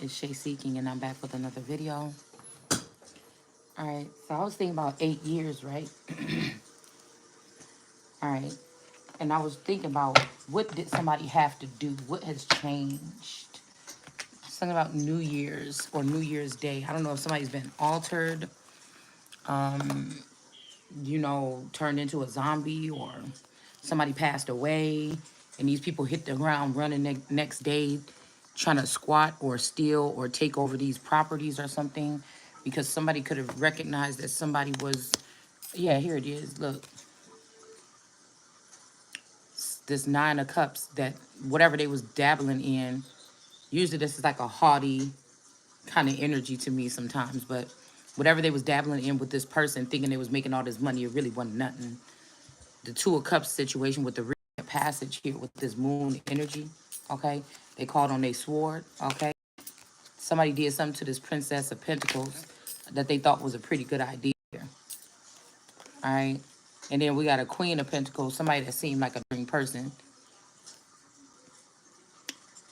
It's Shay Seeking, and I'm back with another video. All right, so I was thinking about 8 years, right? All right, and I was thinking about what did somebody have to do? What has changed? Something about New Year's or New Year's Day. I don't know if somebody's been altered, turned into a zombie, or somebody passed away, and these people hit the ground running next day, trying to squat or steal or take over these properties or something, because somebody could have recognized that somebody was, yeah, here it is. Look, this Nine of Cups, that whatever they was dabbling in. Usually this is like a haughty kind of energy to me sometimes, but whatever they was dabbling in with this person, thinking they was making all this money, it really wasn't nothing. The Two of Cups situation with the passage here with this moon energy, okay? They called on their sword, okay? Somebody did something to this Princess of Pentacles that they thought was a pretty good idea, all right? And then we got a Queen of Pentacles, somebody that seemed like a dream person.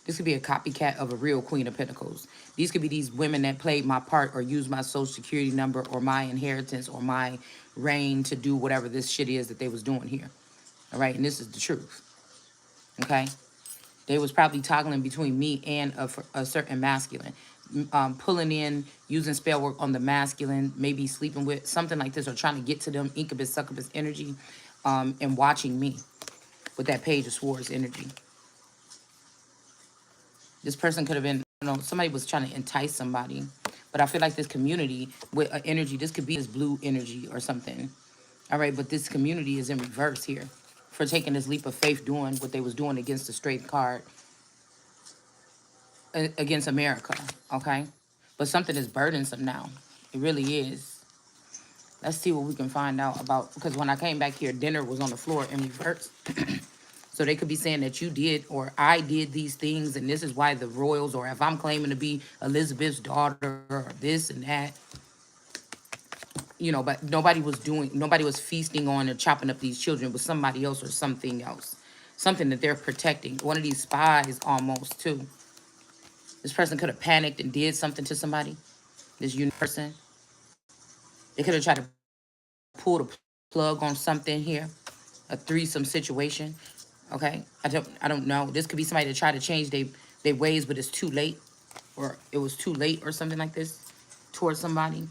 This could be a copycat of a real Queen of Pentacles. These could be these women that played my part or used my social security number or my inheritance or my reign to do whatever this shit is that they was doing here. All right, and this is the truth, okay? They was probably toggling between me and a certain masculine. Pulling in, using spell work on the masculine, maybe sleeping with, something like this, or trying to get to them, incubus, succubus energy, and watching me with that Page of Swords energy. This person could have been, somebody was trying to entice somebody. But I feel like this community with energy, this could be this blue energy or something. All right, but this community is in reverse here for taking this leap of faith, doing what they was doing against the straight card, against America, okay? But something is burdensome now. It really is. Let's see what we can find out about, because when I came back here, dinner was on the floor in reverse. So they could be saying that you did or I did these things, and this is why the royals, or if I'm claiming to be Elizabeth's daughter or this and that, but nobody was feasting on or chopping up these children. It was somebody else or something else. Something that they're protecting. One of these spies almost too. This person could have panicked and did something to somebody. This person. They could have tried to pull the plug on something here. A threesome situation. Okay? I don't know. This could be somebody that tried to change their ways, but it's too late. Or it was too late or something like this towards somebody.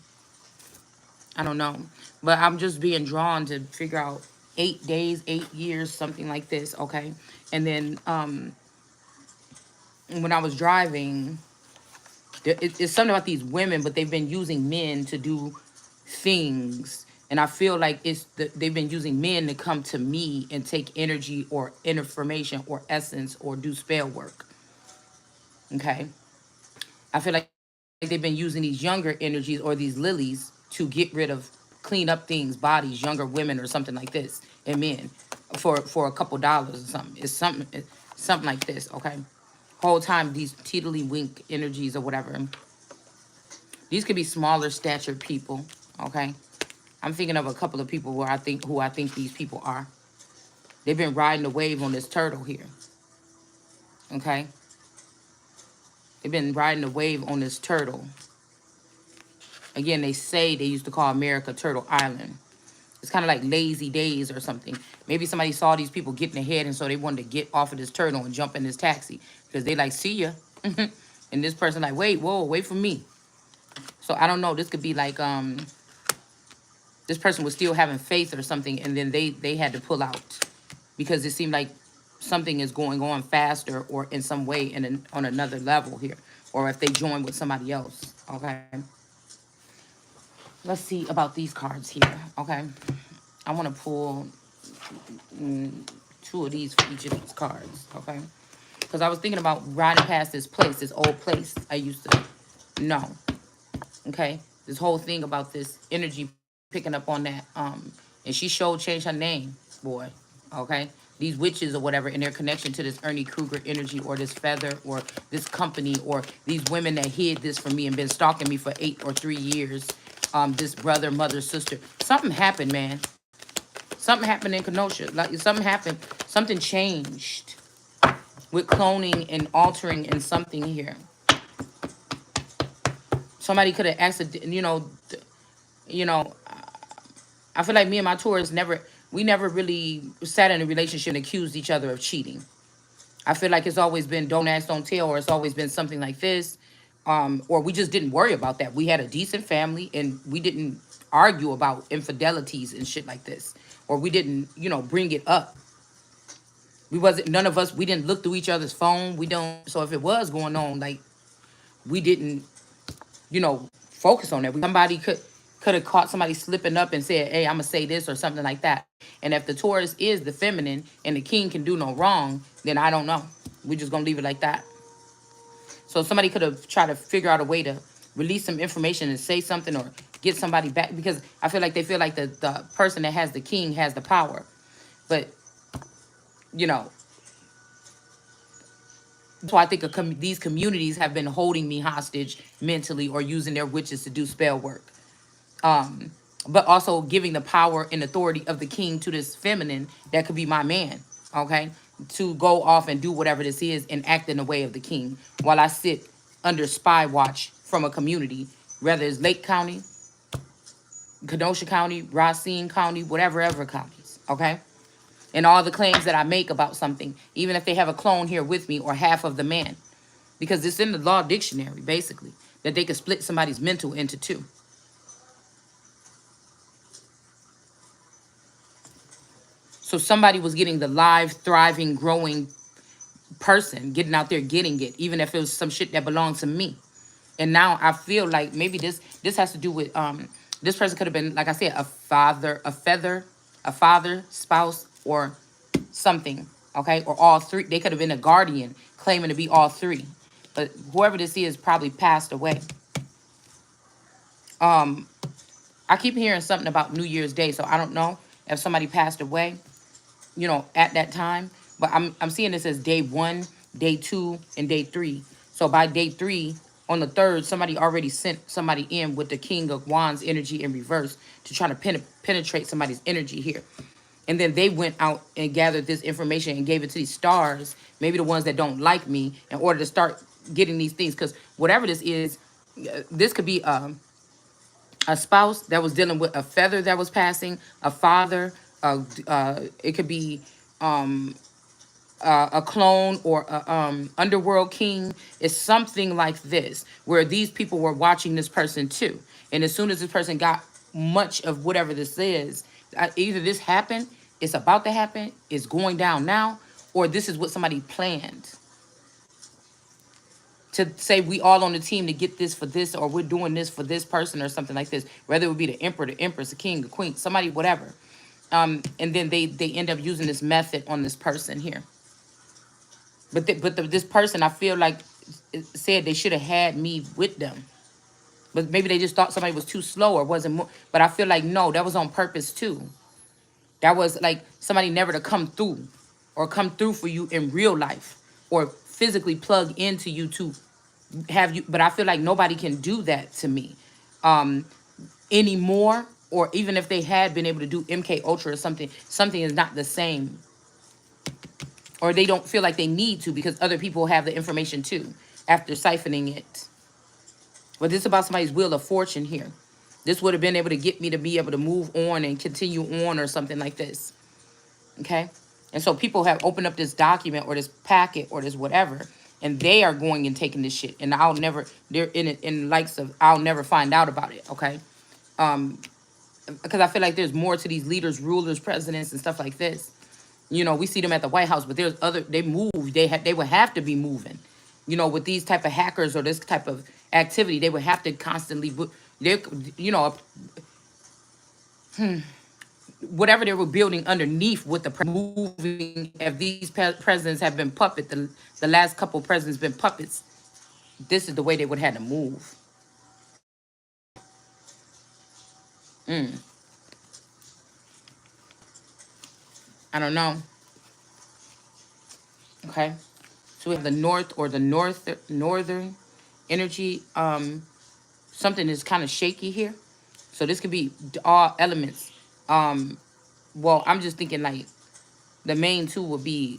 I don't know. But I'm just being drawn to figure out 8 days, 8 years, something like this, okay? And then when I was driving, it's something about these women, but they've been using men to do things. And I feel like they've been using men to come to me and take energy or information or essence or do spell work, okay? I feel like they've been using these younger energies or these lilies to get rid of, clean up things, bodies, younger women or something like this, and men for a couple dollars or something. It's something like this, okay? Whole time these teetily wink energies or whatever. These could be smaller statured people, okay? I'm thinking of a couple of people who I think these people are. They've been riding the wave on this turtle here, okay? They've been riding the wave on this turtle. Again, they say they used to call America Turtle Island. It's kind of like lazy days or something. Maybe somebody saw these people getting ahead, and so they wanted to get off of this turtle and jump in this taxi. Because they like, see ya. And this person like, wait, whoa, wait for me. So I don't know. This could be like, this person was still having faith or something, and then they had to pull out. Because it seemed like something is going on faster or in some way on another level here. Or if they join with somebody else, okay? Let's see about these cards here, okay? I want to pull 2 of these for each of these cards, okay? Because I was thinking about riding past this place, this old place I used to know, okay? This whole thing about this energy picking up on that, and she showed changed her name, boy, okay? These witches or whatever, in their connection to this Ernie Kruger energy or this feather or this company or these women that hid this from me and been stalking me for 8 or 3 years, this brother, mother, sister. Something happened, man. Something happened in Kenosha. Like something happened. Something changed with cloning and altering and something here. Somebody could have accident, you know, I feel like me and my tourists we never really sat in a relationship and accused each other of cheating. I feel like it's always been don't ask, don't tell, or it's always been something like this. Or we just didn't worry about that. We had a decent family and we didn't argue about infidelities and shit like this. Or we didn't, bring it up. None of us, we didn't look through each other's phone. We don't, so if it was going on, like, we didn't, focus on that. Somebody could have caught somebody slipping up and said, hey, I'm going to say this or something like that. And if the Taurus is the feminine and the king can do no wrong, then I don't know. We're just going to leave it like that. So somebody could have tried to figure out a way to release some information and say something or get somebody back, because I feel like they feel like the person that has the king has the power. But, you know, that's why I think these communities have been holding me hostage mentally or using their witches to do spell work. But also giving the power and authority of the king to this feminine that could be my man, okay, to go off and do whatever this is and act in the way of the king while I sit under spy watch from a community, whether it's Lake County, Kenosha County, Racine County, whatever ever counties, okay? And all the claims that I make about something, even if they have a clone here with me or half of the man, because it's in the law dictionary, basically, that they could split somebody's mental into two. So somebody was getting the live, thriving, growing person, getting out there, getting it, even if it was some shit that belonged to me. And now I feel like maybe this has to do with this person could have been, like I said, a father, spouse, or something, okay, or all three. They could have been a guardian claiming to be all three, but whoever this is probably passed away. I keep hearing something about New Year's Day, so I don't know if somebody passed away, at that time. But I'm seeing this as day 1, day 2, and day 3. So by day 3, on the 3rd, somebody already sent somebody in with the King of Wands energy in reverse to try to penetrate somebody's energy here. And then they went out and gathered this information and gave it to these stars, maybe the ones that don't like me, in order to start getting these things. Because whatever this is, this could be a spouse that was dealing with a feather that was passing, a father, it could be a clone or a underworld king. Is something like this, where these people were watching this person too. And as soon as this person got much of whatever this is, either this happened, it's about to happen, it's going down now, or this is what somebody planned to say, we all on the team to get this for this, or we're doing this for this person or something like this, whether it would be the emperor, the empress, the king, the queen, somebody, whatever. And then they end up using this method on this person here. But this person, I feel like, said they should have had me with them. But maybe they just thought somebody was too slow or wasn't more. But I feel like, no, that was on purpose too. That was like somebody never to come through or come through for you in real life or physically plug into you to have you. But I feel like nobody can do that to me anymore. Or even if they had been able to do MK Ultra or something is not the same. Or they don't feel like they need to because other people have the information too after siphoning it. But this is about somebody's wheel of fortune here. This would have been able to get me to be able to move on and continue on or something like this. Okay? And so people have opened up this document or this packet or this whatever, and they are going and taking this shit. And they're in it in likes of, I'll never find out about it, okay? Because I feel like there's more to these leaders, rulers, presidents, and stuff like this. We see them at the White House, but there's they move. They would have to be moving. With these type of hackers or this type of activity, they would have to constantly, whatever they were building underneath with the moving. If these presidents have been the last couple presidents been puppets, this is the way they would have to move. I don't know. Okay. So we have the north or the northern energy. Something is kind of shaky here. So this could be all elements. Well, I'm just thinking like the main two would be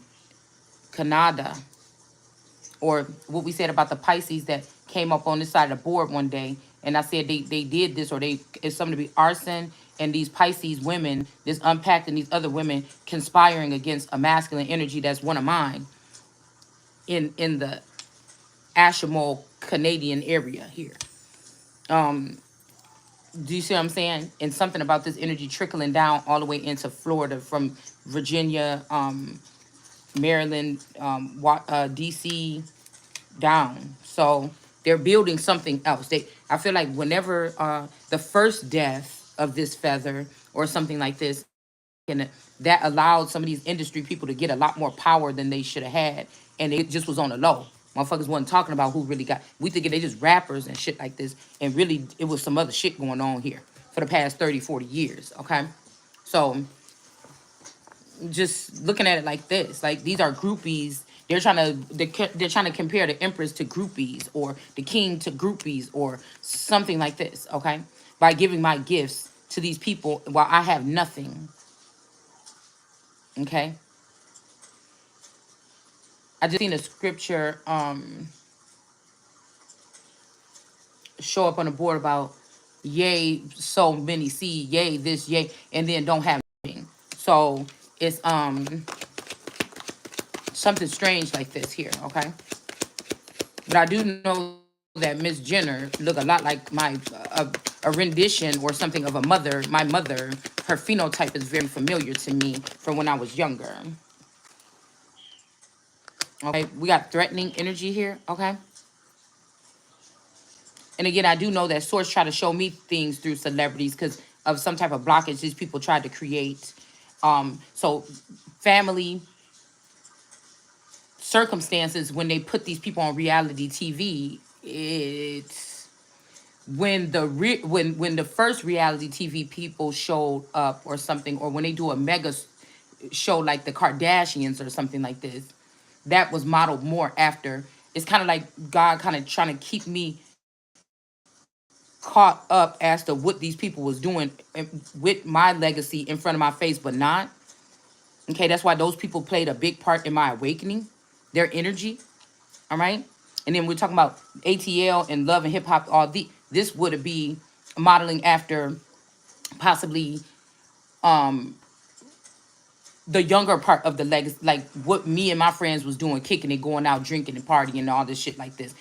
Canada, or what we said about the Pisces that came up on this side of the board one day and I said they did this, or it's something to be arson, and these Pisces women, this Unpacked, and these other women conspiring against a masculine energy that's one of mine in the Ashmole Canadian area here. Do you see what I'm saying? And something about this energy trickling down all the way into Florida, from Virginia, Maryland, DC down. So they're building something else. I feel like whenever the first death of this feather or something like this, and that allowed some of these industry people to get a lot more power than they should have had, and it just was on the low. Motherfuckers wasn't talking about who really got. We think they just rappers and shit like this, and really it was some other shit going on here for the past 30, 40 years. Okay, so just looking at it like this, like these are groupies. They're trying to compare the Empress to groupies, or the King to groupies, or something like this. Okay, by giving my gifts to these people while I have nothing. Okay, I just seen a scripture show up on the board about yay so many seed, yay this, yay, and then don't have anything. So it's something strange like this here. Okay, but I do know that Miss Jenner look a lot like a rendition or something of a mother. My mother, her phenotype is very familiar to me from when I was younger. Okay, we got threatening energy here. Okay, and again, I do know that source try to show me things through celebrities because of some type of blockage these people tried to create. So family circumstances, when they put these people on reality TV, it's when the first reality TV people showed up or something, or when they do a mega show like the Kardashians or something like this, that was modeled more after. It's kind of like God kind of trying to keep me caught up as to what these people was doing with my legacy in front of my face, but not. Okay, that's why those people played a big part in my awakening, their energy. All right. And then we're talking about ATL and love and hip hop. This would be modeling after possibly the younger part of the legacy, like what me and my friends was doing, kicking it, going out, drinking and partying and all this shit like this.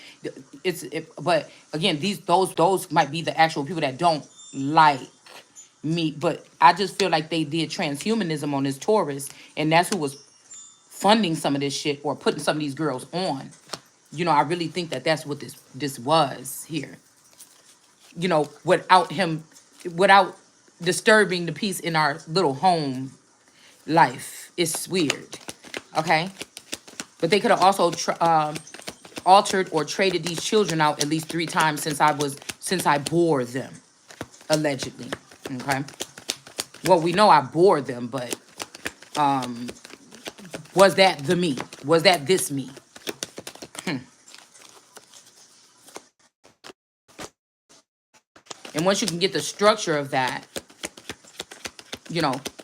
But again, those might be the actual people that don't like me. But I just feel like they did transhumanism on this Taurus, and that's who was funding some of this shit or putting some of these girls on. I really think that that's what this was here. Without disturbing the peace in our little home life. It's weird, okay? But they could have also altered or traded these children out at least 3 times since I bore them, allegedly, okay? Well, we know I bore them, but was that the me? Was that this me? And once you can get the structure of that,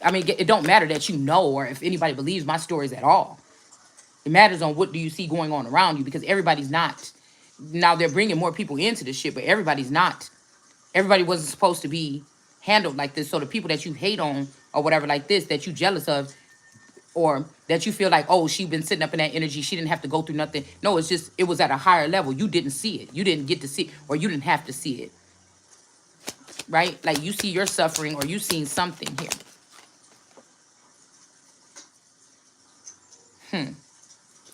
I mean, it don't matter that or if anybody believes my stories at all. It matters on what do you see going on around you, because everybody's not. Now they're bringing more people into this shit, but everybody's not. Everybody wasn't supposed to be handled like this. So the people that you hate on or whatever like this, that you jealous of, or that you feel like, oh, she been sitting up in that energy, she didn't have to go through nothing. No, it's just, it was at a higher level. You didn't see it. You didn't get to see it, or you didn't have to see it. Right? Like you see your suffering, or you seen something here.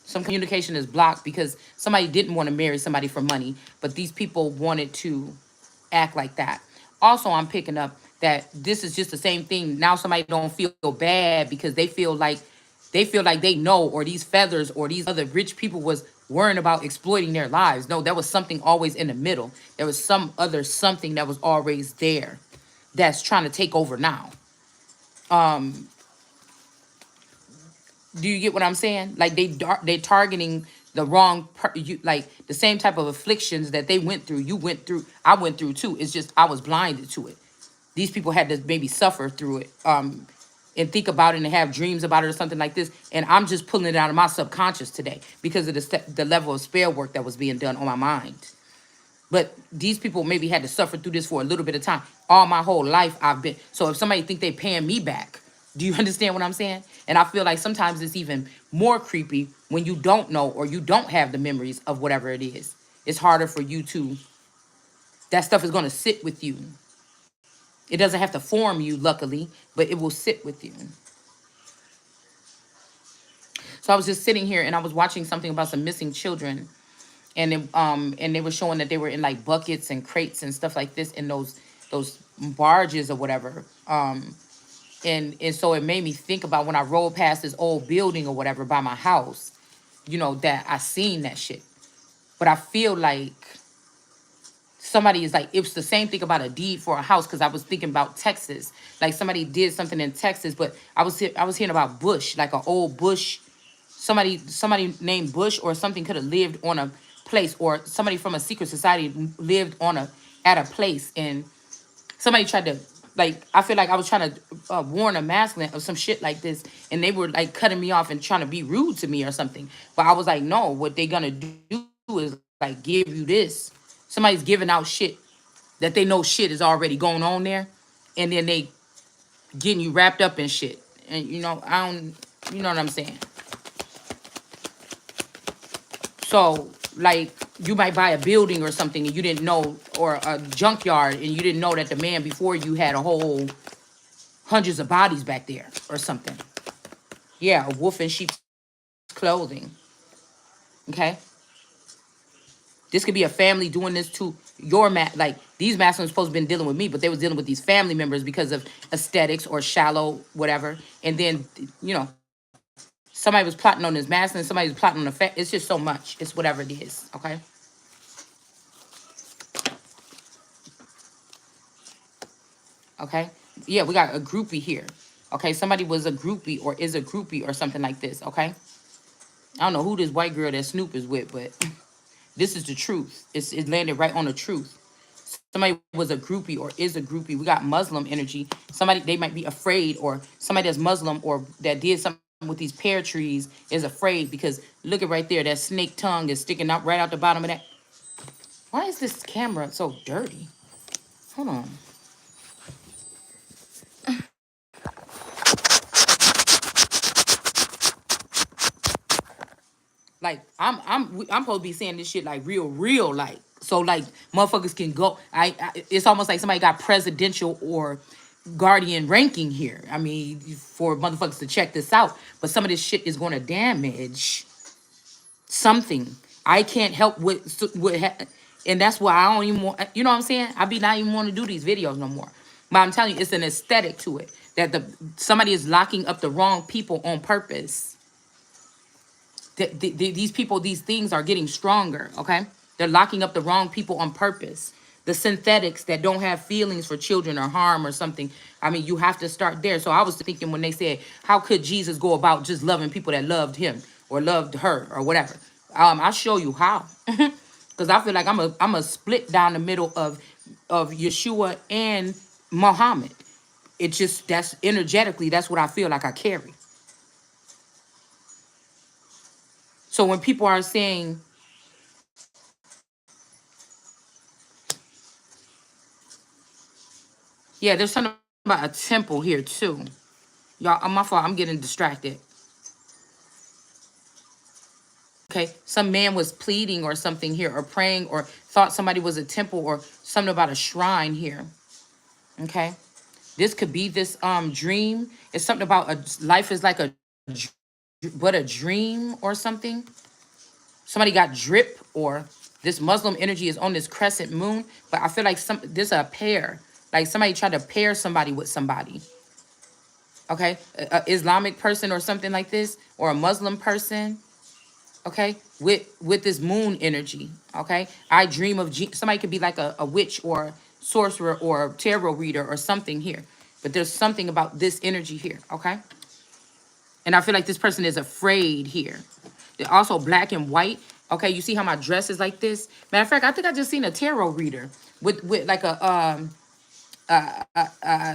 Some communication is blocked because somebody didn't want to marry somebody for money, but these people wanted to act like that. Also, I'm picking up that this is just the same thing. Now somebody don't feel bad because they feel like they know, or these feathers or these other rich people was worrying about exploiting their lives. No, there was something always in the middle. There was some other something that was always there that's trying to take over now. Do you get what I'm saying? Like they targeting the wrong like the same type of afflictions that they went through. You went through. I went through too. It's just I was blinded to it. These people had to maybe suffer through it, and think about it and have dreams about it or something like this. And I'm just pulling it out of my subconscious today because of the level of spell work that was being done on my mind. But these people maybe had to suffer through this for a little bit of time. All my whole life I've been. So if somebody think they paying me back, do you understand what I'm saying? And I feel like sometimes it's even more creepy when you don't know or you don't have the memories of whatever it is. It's harder for you to, that stuff is going to sit with you. It doesn't have to form you, luckily, but it will sit with you. So I was just sitting here and I was watching something about some missing children, and they were showing that they were in like buckets and crates and stuff like this in those barges or whatever. And so it made me think about when I rolled past this old building or whatever by my house, that I seen that shit. But I feel like somebody is like, it's the same thing about a deed for a house, because I was thinking about Texas. Like somebody did something in Texas, but I was hearing about Bush, like an old Bush, somebody named Bush or something could have lived on a place, or somebody from a secret society lived at a place, and somebody tried to, like, I feel like I was trying to warn a masculine of some shit like this, and they were like cutting me off and trying to be rude to me or something. But I was like, no, what they gonna do is like give you this. Somebody's giving out shit that they know shit is already going on there, and then they getting you wrapped up in shit. And I don't, you know what I'm saying? So, like, you might buy a building or something and you didn't know, or a junkyard, and you didn't know that the man before you had a whole hundreds of bodies back there or something. Yeah, a wolf in sheep's clothing. Okay? This could be a family doing this to your like these masculines supposed to have been dealing with me, but they was dealing with these family members because of aesthetics or shallow whatever. And then, somebody was plotting on this masculine, somebody was plotting on the fact. It's just so much. It's whatever it is. Okay? Okay? Yeah, we got a groupie here. Okay, somebody was a groupie or is a groupie or something like this. Okay? I don't know who this white girl that Snoop is with, but this is the truth. It landed right on the truth. Somebody was a groupie or is a groupie. We got Muslim energy. Somebody, they might be afraid, or somebody that's Muslim or that did something with these pear trees is afraid, because look at right there. That snake tongue is sticking out right out the bottom of that. Why is this camera so dirty? Hold on. Like I'm supposed to be saying this shit like real like, so like motherfuckers can go. It's almost like somebody got presidential or guardian ranking here. I mean, for motherfuckers to check this out. But some of this shit is going to damage something. I can't help and that's why I don't even want. You know what I'm saying? I be not even want to do these videos no more. But I'm telling you, it's an aesthetic to it that somebody is locking up the wrong people on purpose. These people, these things are getting stronger, okay? They're locking up the wrong people on purpose. The synthetics that don't have feelings for children or harm or something. I mean, you have to start there. So I was thinking when they said, how could Jesus go about just loving people that loved him or loved her or whatever? I'll show you how. Because I feel like I'm a split down the middle of Yeshua and Muhammad. It just, that's energetically, that's what I feel like I carry. So when people are saying, yeah, there's something about a temple here too. Y'all, my fault, I'm getting distracted. Okay, some man was pleading or something here, or praying, or thought somebody was a temple, or something about a shrine here. Okay, this could be this dream. It's something about life is like a dream or something. Somebody got drip, or this Muslim energy is on this crescent moon. But I feel like there's a pair, like somebody tried to pair somebody with somebody. Okay, a Islamic person or something like this, or a Muslim person, okay, with this moon energy. Okay, I dream of somebody could be like a witch or sorcerer or tarot reader or something here, but there's something about this energy here. Okay, and I feel like this person is afraid here. They're also black and white. Okay, you see how my dress is like this? Matter of fact, I think I just seen a tarot reader with like a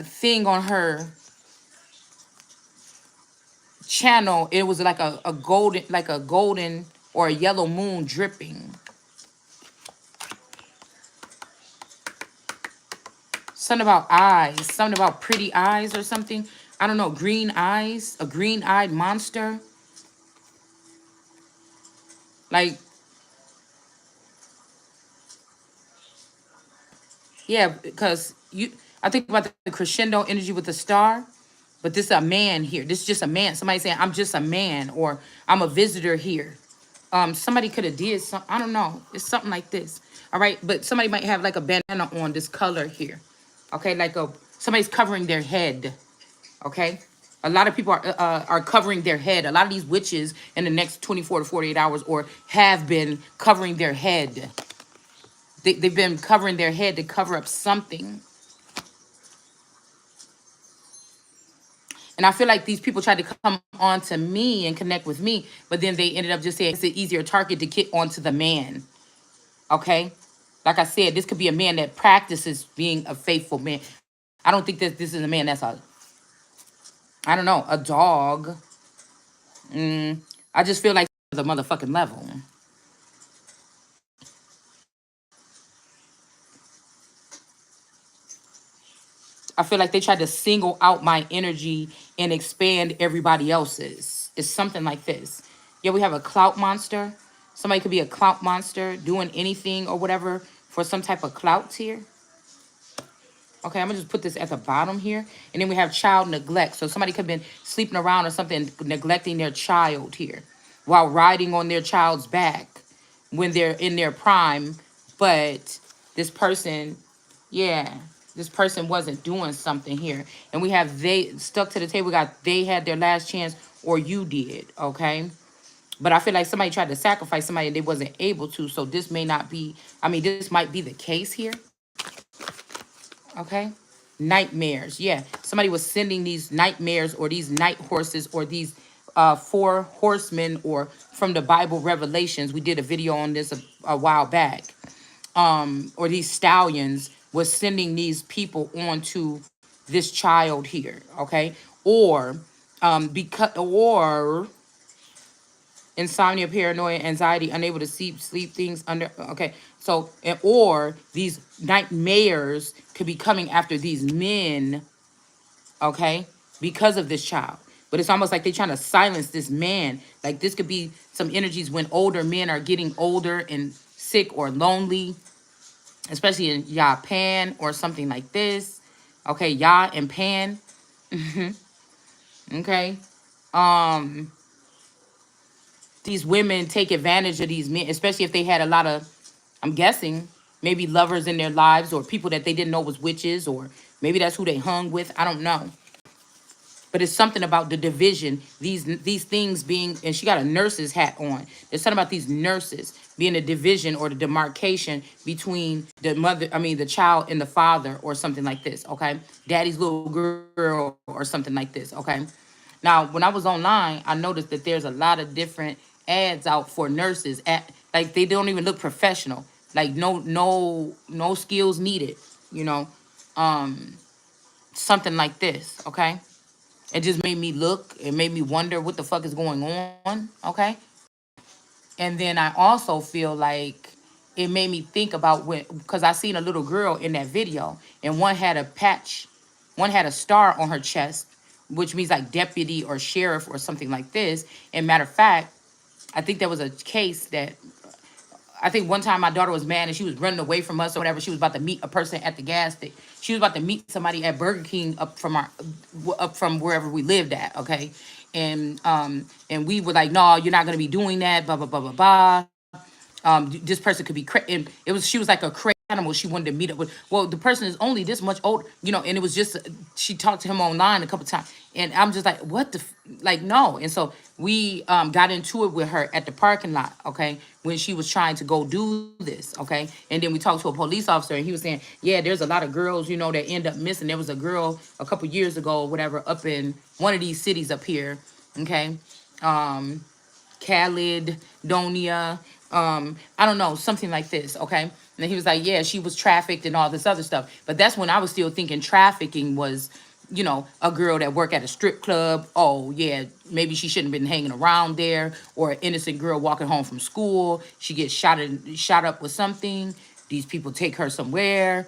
thing on her channel. It was like a golden or a yellow moon dripping. Something about eyes, something about pretty eyes or something. I don't know, green eyes, a green-eyed monster. Like, yeah, because I think about the crescendo energy with the star, but this is a man here. This is just a man. Somebody saying, I'm just a man, or I'm a visitor here. Somebody could have did some, I don't know. It's something like this. All right, but somebody might have like a bandana on this color here. Okay, like somebody's covering their head. Okay, a lot of people are covering their head. A lot of these witches in the next 24 to 48 hours, or have been covering their head. They've been covering their head to cover up something. And I feel like these people tried to come on to me and connect with me, but then they ended up just saying it's an easier target to get onto the man. Okay? Like I said, this could be a man that practices being a faithful man. I don't think that this is a man that's I don't know, a dog. I just feel like the motherfucking level. I feel like they tried to single out my energy and expand everybody else's. It's something like this. Yeah, we have a clout monster. Somebody could be a clout monster doing anything or whatever for some type of clout here. Okay, I'm gonna just put this at the bottom here. And then we have child neglect. So somebody could have been sleeping around or something, neglecting their child here while riding on their child's back when they're in their prime. But this person, yeah, this person wasn't doing something here. And we have they stuck to the table. We got they had their last chance or you did, okay? But I feel like somebody tried to sacrifice somebody and they wasn't able to. So this may not be, I mean, this might be the case here. Okay. Nightmares. Yeah. Somebody was sending these nightmares or these night horses or these four horsemen or from the Bible Revelations. We did a video on this a while back. Or these stallions was sending these people onto this child here. Okay. Or because or insomnia, paranoia, anxiety, unable to sleep things under. Okay, so or these nightmares could be coming after these men. Okay, because of this child. But it's almost like they're trying to silence this man. Like this could be some energies when older men are getting older and sick or lonely, especially in Japan or something like this. Okay, Ya and Pan. Okay. Um, these women take advantage of these men, especially if they had a lot of, I'm guessing, maybe lovers in their lives or people that they didn't know was witches, or maybe that's who they hung with. I don't know. But it's something about the division, these things being, and she got a nurse's hat on. There's something about these nurses being a division or the demarcation between the mother, I mean, the child and the father or something like this, okay? Daddy's little girl or something like this, okay? Now, when I was online, I noticed that there's a lot of different ads out for nurses. Like they don't even look professional. Like no skills needed. You know, something like this. Okay, it just made me look. It made me wonder what the fuck is going on. Okay, and then I also feel like it made me think about when, because I seen a little girl in that video, and one had a patch, one had a star on her chest, which means like deputy or sheriff or something like this. And matter of fact, I think there was a case that I think one time my daughter was mad and she was running away from us or whatever. She was about to meet a person at the gas station. She was about to meet somebody at Burger King up from wherever we lived at. Okay, and we were like, no, you're not gonna be doing that. Blah blah blah blah blah. This person could be and it was she was like a crazy animal she wanted to meet up with. Well, the person is only this much old, you know, and it was just she talked to him online a couple times, and I'm just like, what the like, no. And so we got into it with her at the parking lot, okay, when she was trying to go do this, okay. And then we talked to a police officer and he was saying, yeah, there's a lot of girls, you know, that end up missing. There was a girl a couple years ago or whatever up in one of these cities up here, okay, Caledonia, I don't know, something like this, okay? And he was like, yeah, she was trafficked and all this other stuff. But that's when I was still thinking trafficking was, you know, a girl that worked at a strip club. Oh, yeah, maybe she shouldn't have been hanging around there. Or an innocent girl walking home from school. She gets shot up with something. These people take her somewhere.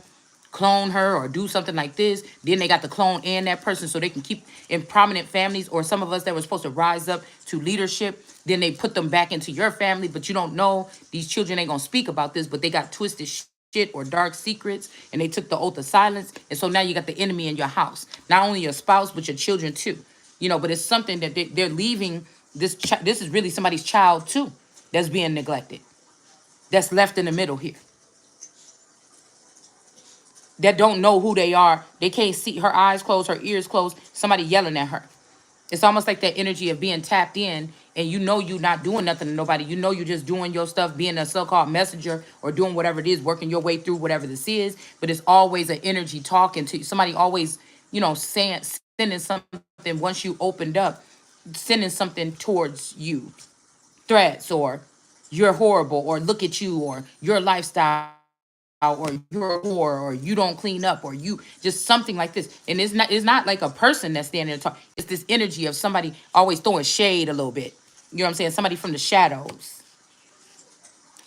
clone her or do something like this. Then they got to clone and that person so they can keep in prominent families, or some of us that were supposed to rise up to leadership. Then they put them back into your family, but you don't know these children ain't gonna speak about this, but they got twisted shit or dark secrets, and they took the oath of silence. And so now you got the enemy in your house, not only your spouse, but your children too. But it's something that they're leaving this. This is really somebody's child too that's being neglected, that's left in the middle here, that don't know who they are. They can't see, her eyes closed, her ears closed, somebody yelling at her. It's almost like that energy of being tapped in, and you're not doing nothing to nobody. You're just doing your stuff, being a so-called messenger or doing whatever it is, working your way through whatever this is. But it's always an energy talking to you. Somebody always, saying, sending something once you opened up, sending something towards you, threats, or you're horrible, or look at you, or your lifestyle, or you're a whore, or you don't clean up, or you just something like this. And it's not like a person that's standing there talking. It's this energy of somebody always throwing shade a little bit. You know what I'm saying? Somebody from the shadows.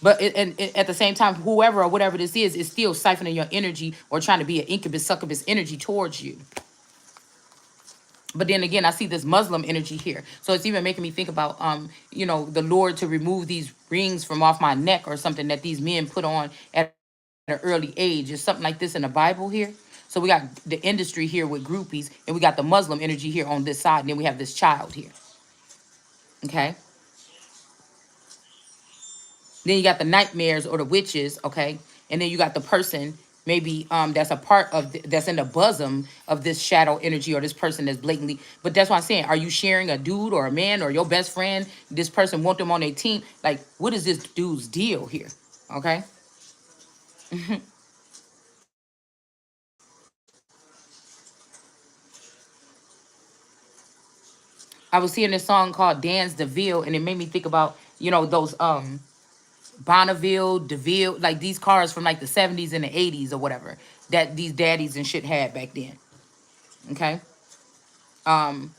But at the same time, whoever or whatever this is still siphoning your energy or trying to be an incubus, succubus energy towards you. But then again, I see this Muslim energy here. So it's even making me think about, the Lord to remove these rings from off my neck or something that these men put on at an early age. Is something like this in the Bible here. So we got the industry here with groupies, and we got the Muslim energy here on this side, and then we have this child here. Okay. Then you got the nightmares or the witches, okay? And then you got the person maybe that's a part of that's in the bosom of this shadow energy, or this person that's blatantly. But that's what I'm saying. Are you sharing a dude or a man or your best friend? This person want them on their team. Like, what is this dude's deal here? Okay. I was hearing this song called Dance DeVille, and it made me think about, those Bonneville, DeVille, like these cars from like the 70s and the 80s or whatever that these daddies and shit had back then. Okay. Um,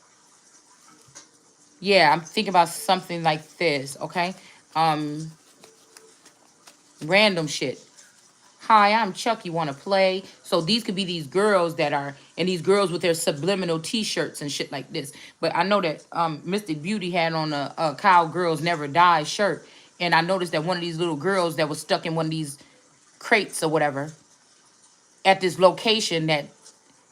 yeah, I'm thinking about something like this, okay? Um, Random shit. Hi, I'm Chuck. You want to play? So these could be these girls that are, and these girls with their subliminal T-shirts and shit like this. But I know that Mystic Beauty had on a Cowgirls Never Die shirt, and I noticed that one of these little girls that was stuck in one of these crates or whatever at this location that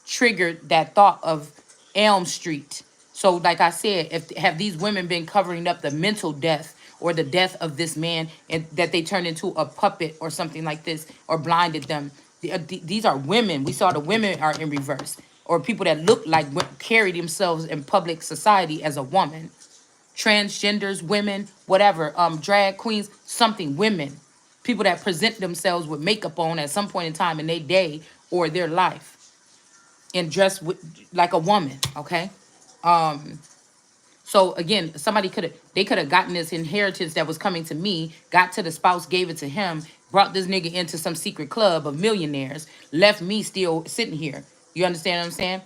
triggered that thought of Elm Street. So, like I said, if have these women been covering up the mental death or the death of this man, and that they turned into a puppet or something like this, or blinded them? These are women. We saw the women are in reverse, or people that look like carry themselves in public society as a woman, transgenders, women, whatever, drag queens, something, women, people that present themselves with makeup on at some point in time in their day or their life, and dress like a woman. Okay. So again, they could have gotten this inheritance that was coming to me, got to the spouse, gave it to him, brought this nigga into some secret club of millionaires, left me still sitting here. You understand what I'm saying?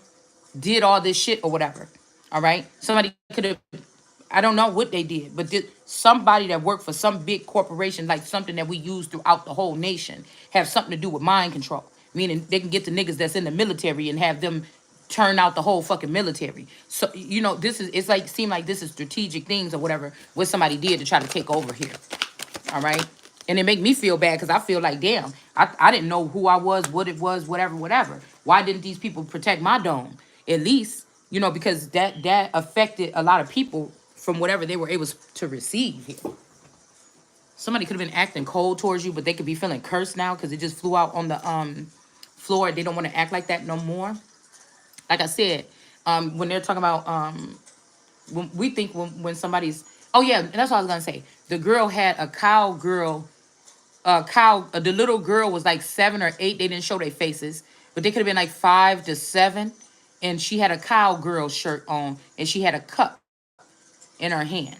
Did all this shit or whatever. All right. Somebody could have, I don't know what they did, but somebody that worked for some big corporation, like something that we use throughout the whole nation, have something to do with mind control. Meaning they can get the niggas that's in the military and have them turn out the whole fucking military. So it's like seem like this is strategic things or whatever what somebody did to try to take over here. All right. And it make me feel bad because I feel like, damn, I didn't know who I was, what it was, whatever, whatever. Why didn't these people protect my dome? At least, because that affected a lot of people from whatever they were able to receive here. Somebody could have been acting cold towards you, but they could be feeling cursed now because it just flew out on the floor. They don't want to act like that no more. Like I said, when they're talking about when we think when somebody's, oh yeah, and that's what I was gonna say. The girl had a cowgirl the little girl was like 7 or 8. They didn't show their faces, but they could have been like 5 to 7. And she had a cowgirl shirt on, and she had a cup in her hand.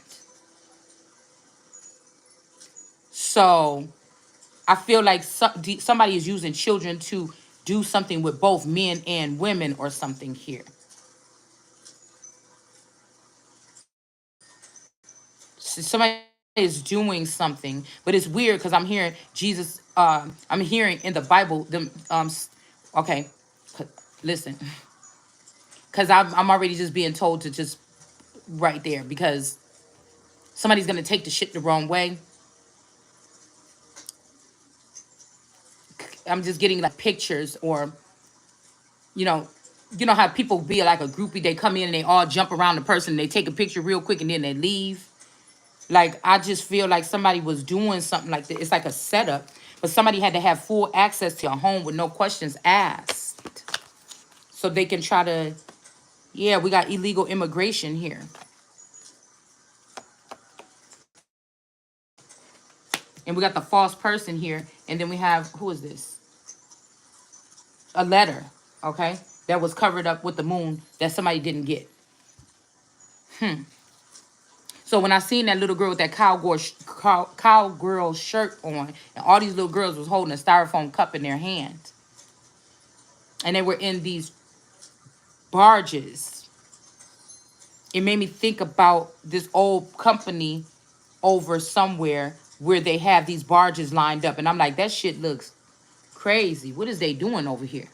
So I feel like somebody is using children to do something with both men and women or something here. Somebody is doing something, but it's weird because I'm hearing Jesus. I'm hearing in the Bible them Okay, listen, because I'm already just being told to just right there because somebody's gonna take the shit the wrong way. I'm just getting like pictures or you know, you know how people be like a groupie. They come in and they all jump around the person. They take a picture real quick and then they leave. Like I just feel like somebody was doing something like that. It's like a setup, but somebody had to have full access to your home with no questions asked, so they can try to. Yeah, we got illegal immigration here, and we got the false person here, and then we have who is this? A letter, okay, that was covered up with the moon that somebody didn't get. So when I seen that little girl with that cowgirl shirt on, and all these little girls was holding a styrofoam cup in their hand, and they were in these barges, it made me think about this old company over somewhere where they have these barges lined up, and I'm like, that shit looks crazy. What is they doing over here?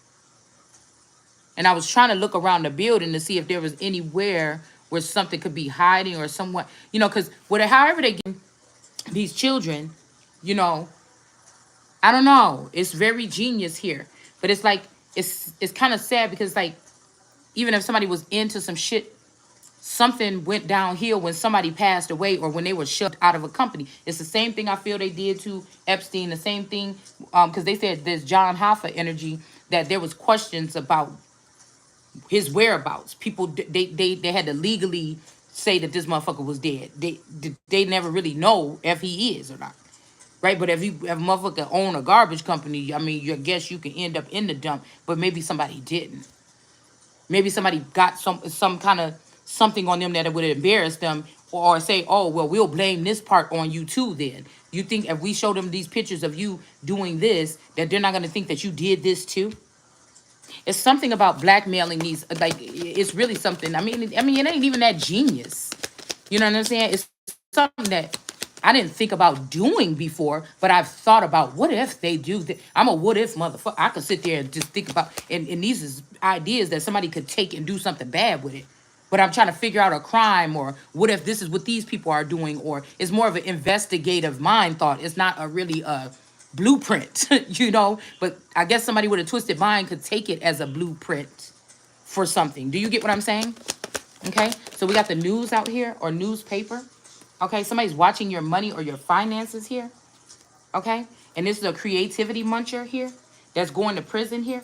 And I was trying to look around the building to see if there was anywhere where something could be hiding or somewhat, because whatever, however they get these children, you know, I don't know. It's very genius here, but it's like it's kind of sad because like even if somebody was into some shit, something went downhill when somebody passed away or when they were shoved out of a company. It's the same thing I feel they did to Epstein. The same thing, because they said there's John Hoffa energy that there was questions about his whereabouts. People they had to legally say that this motherfucker was dead. They never really know if he is or not. Right, but if a motherfucker own a garbage company, I mean, you guess you can end up in the dump, but maybe somebody didn't. Maybe somebody got some kind of something on them that would embarrass them, or say, oh, well, we'll blame this part on you too. Then you think if we show them these pictures of you doing this, that they're not going to think that you did this too? It's something about blackmailing these, like it's really something. I mean, it ain't even that genius. You know what I'm saying? It's something that I didn't think about doing before, but I've thought about what if they do. I'm a what if motherfucker. I could sit there and just think about, and these is ideas that somebody could take and do something bad with it. But I'm trying to figure out a crime, or what if this is what these people are doing, or it's more of an investigative mind thought. It's not a really blueprint, But I guess somebody with a twisted mind could take it as a blueprint for something. Do you get what I'm saying? Okay, so we got the news out here, or newspaper. Okay, somebody's watching your money or your finances here. Okay, and this is a creativity muncher here that's going to prison here.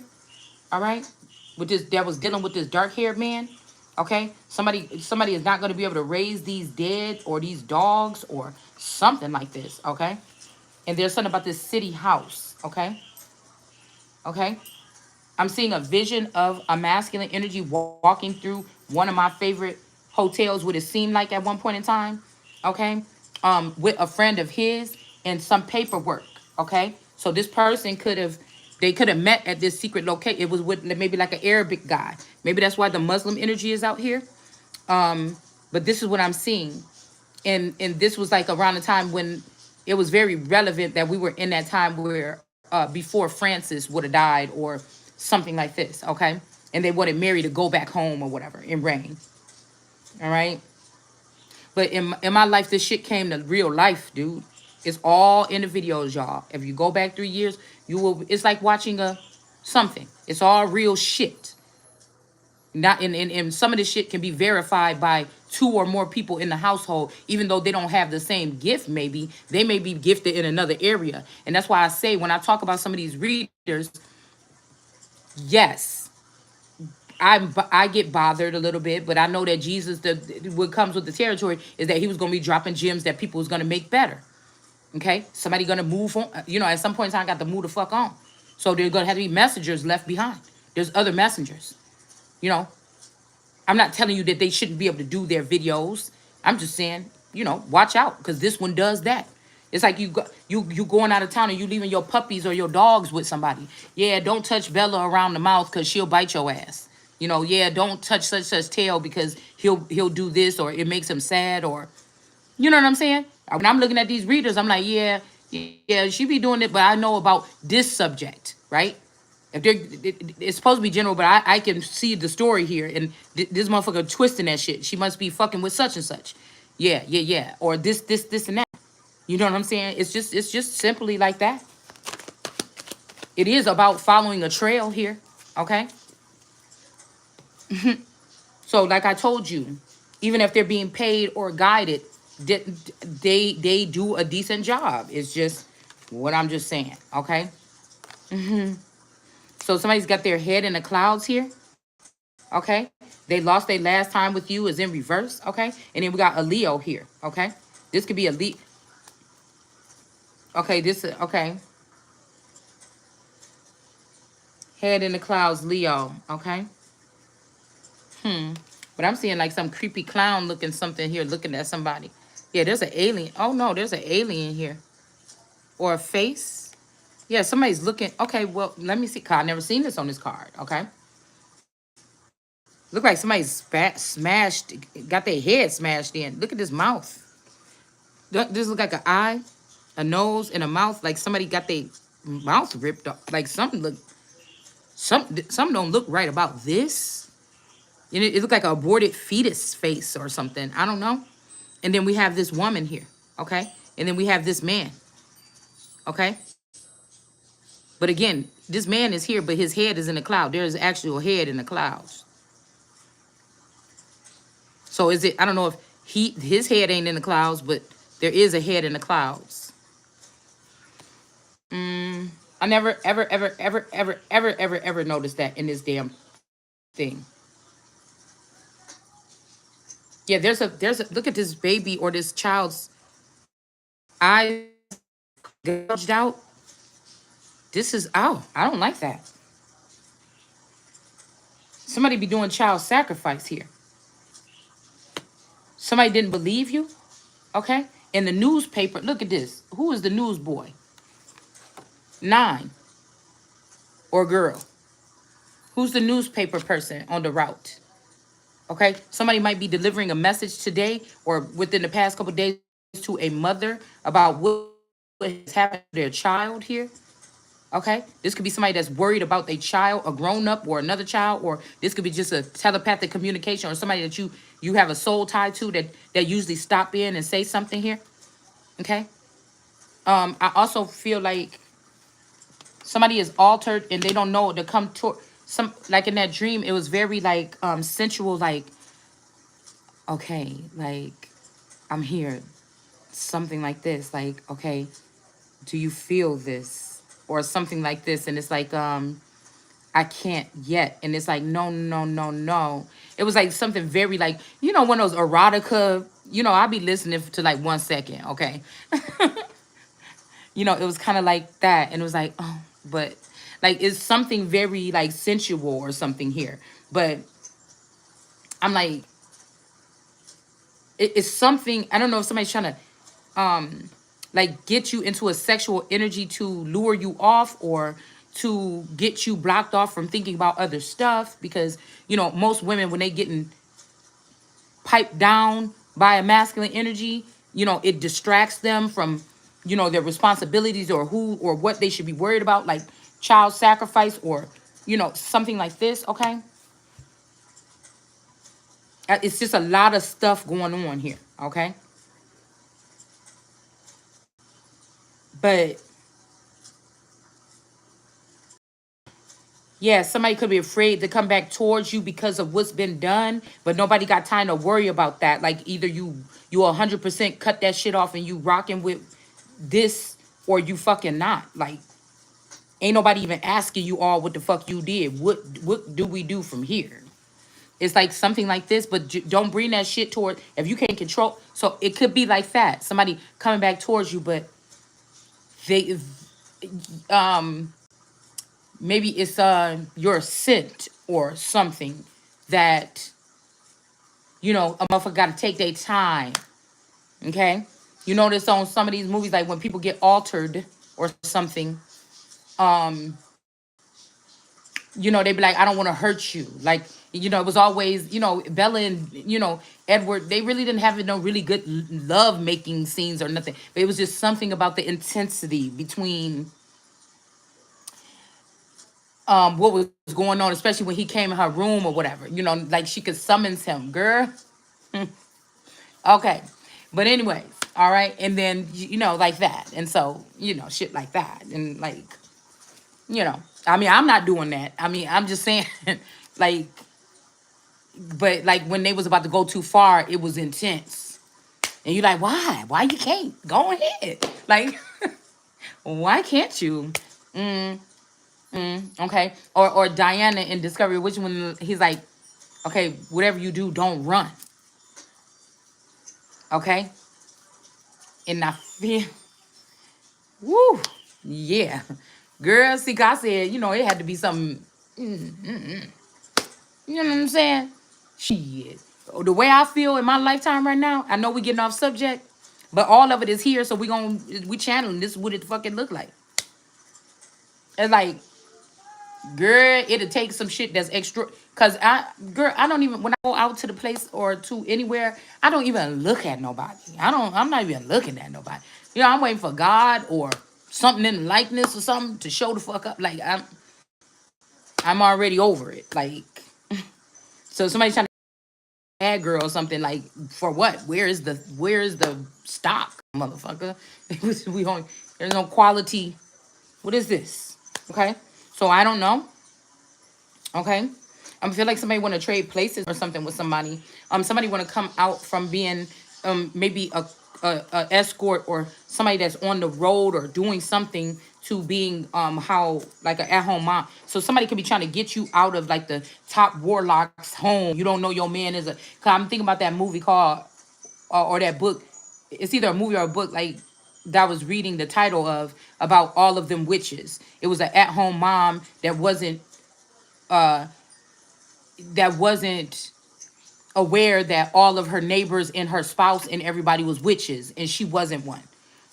All right, with this that was dealing with this dark haired man. Okay, somebody is not going to be able to raise these dead or these dogs or something like this. Okay, and there's something about this city house. Okay, okay. I'm seeing a vision of a masculine energy walking through one of my favorite hotels, what it seemed like at one point in time. Okay. With a friend of his and some paperwork. Okay. So this person they could have met at this secret location. It was with maybe like an Arabic guy. Maybe that's why the Muslim energy is out here. But this is what I'm seeing. And this was like around the time when it was very relevant that we were in that time where before Francis would have died or something like this, okay? And they wanted Mary to go back home or whatever and reign, all right? But in my life, this shit came to real life, dude. It's all in the videos, y'all. If you go back 3 years, you will. It's like watching a something. It's all real shit. Not and some of this shit can be verified by two or more people in the household, even though they don't have the same gift. Maybe they may be gifted in another area, and that's why I say when I talk about some of these readers, yes, I get bothered a little bit, but I know that Jesus, what comes with the territory is that he was going to be dropping gems that people was going to make better. Okay, somebody going to move on. At some point in time, I got to move the fuck on. So there's going to have to be messengers left behind. There's other messengers. You know, I'm not telling you that they shouldn't be able to do their videos. I'm just saying, watch out, because this one does that. It's like you going out of town and you leaving your puppies or your dogs with somebody. Yeah, don't touch Bella around the mouth because she'll bite your ass. Yeah, don't touch such tail because he'll do this, or it makes him sad, or you know what I'm saying? When I'm looking at these readers, I'm like, yeah, she be doing it, but I know about this subject, right? If they're, it's supposed to be general, but I can see the story here, and this motherfucker twisting that shit. She must be fucking with such and such. Yeah, yeah, yeah. Or this, and that. You know what I'm saying? It's just simply like that. It is about following a trail here. Okay. So like I told you, even if they're being paid or guided, they do a decent job. It's just what I'm just saying. Okay. So somebody's got their head in the clouds here. Okay. They lost their last time with you is in reverse. Okay. And then we got a Leo here. Okay. This could be a Leo. Okay. Okay. Head in the clouds, Leo. Okay. But I'm seeing like some creepy clown looking something here, looking at somebody. Yeah, there's an alien. Oh no, there's an alien here. Or a face. Yeah, somebody's looking. Okay, well, let me see. 'Cause I never seen this on this card. Okay. Look like somebody smashed, got their head smashed in. Look at this mouth. This look like an eye, a nose, and a mouth. Like somebody got their mouth ripped off. Like something don't look right about this. And it looked like an aborted fetus face or something. I don't know. And then we have this woman here. Okay. And then we have this man. Okay. But again, this man is here, but his head is in the cloud. There is actual head in the clouds. So is it? I don't know if his head ain't in the clouds, but there is a head in the clouds. I never, ever noticed that in this damn thing. Yeah, there's a look at this baby or this child's eyes gouged out. This is I don't like that. Somebody be doing child sacrifice here. Somebody didn't believe you, okay? In the newspaper, look at this. Who is the newsboy? 9 or girl? Who's the newspaper person on the route? Okay, somebody might be delivering a message today or within the past couple of days to a mother about what has happened to their child here. Okay, this could be somebody that's worried about their child, a grown up or another child, or this could be just a telepathic communication or somebody that you have a soul tie to that usually stop in and say something here. Okay. I also feel like somebody is altered and they don't know to come to some, like in that dream, it was very like sensual, like, okay, like I'm here. Something like this, like, okay, do you feel this? Or something like this. And it's like, I can't yet. And it's like, no, no, no, no. It was like something very like, one of those erotica, I'll be listening to like 1 second, okay? It was kind of like that. And it was like, oh, but like it's something very like sensual or something here. But I'm like, it's something, I don't know if somebody's trying to like get you into a sexual energy to lure you off or to get you blocked off from thinking about other stuff, because most women, when they getting piped down by a masculine energy, it distracts them from their responsibilities or who or what they should be worried about, like child sacrifice or something like this. Okay, it's just a lot of stuff going on here. Okay, but yeah, somebody could be afraid to come back towards you because of what's been done, but nobody got time to worry about that. Like either you 100% cut that shit off and you rocking with this, or you fucking not. Like ain't nobody even asking you all what the fuck you did. What do we do from here? It's like something like this, but don't bring that shit toward if you can't control. So it could be like that. Somebody coming back towards you, but they um maybe it's your scent or something that a motherfucker gotta take their time. Okay, you notice on some of these movies, like when people get altered or something, they be like, I don't want to hurt you. Like, it was always, Bella and, Edward, they really didn't have no really good love making scenes or nothing. But it was just something about the intensity between what was going on, especially when he came in her room or whatever. Like she could summons him, girl. Okay. But anyways, all right. And then, like that. And so, shit like that. And like, I mean, I'm not doing that. I mean, I'm just saying, like, but like when they was about to go too far, it was intense. And you're like, why? Why you can't? Go ahead. Like, why can't you? Okay. Or Diana in Discovery, which one he's like, okay, whatever you do, don't run. Okay. And I feel, woo, yeah. Girl, see, I said, it had to be something, you know what I'm saying? Shit. The way I feel in my lifetime right now, I know we getting off subject, but all of it is here, so we channeling this what it fucking look like. It's like, girl, it'll take some shit that's extra. Cause I don't even, when I go out to the place or to anywhere, I don't even look at nobody. I'm not even looking at nobody. I'm waiting for God or something in the likeness or something to show the fuck up. Like I'm already over it. Like, so somebody trying to bad girl or something, like, for what? Where is the stock, motherfucker? we on There's no quality. What is this? Okay. So I don't know. Okay. I feel like somebody want to trade places or something with somebody. Somebody want to come out from being maybe a escort or somebody that's on the road or doing something to being how like an at-home mom. So somebody could be trying to get you out of like the top warlock's home. You don't know your man is a. Cause I'm thinking about that movie called or that book. It's either a movie or a book like that I was reading the title of about all of them witches. It was an at-home mom that wasn't aware that all of her neighbors and her spouse and everybody was witches and she wasn't one.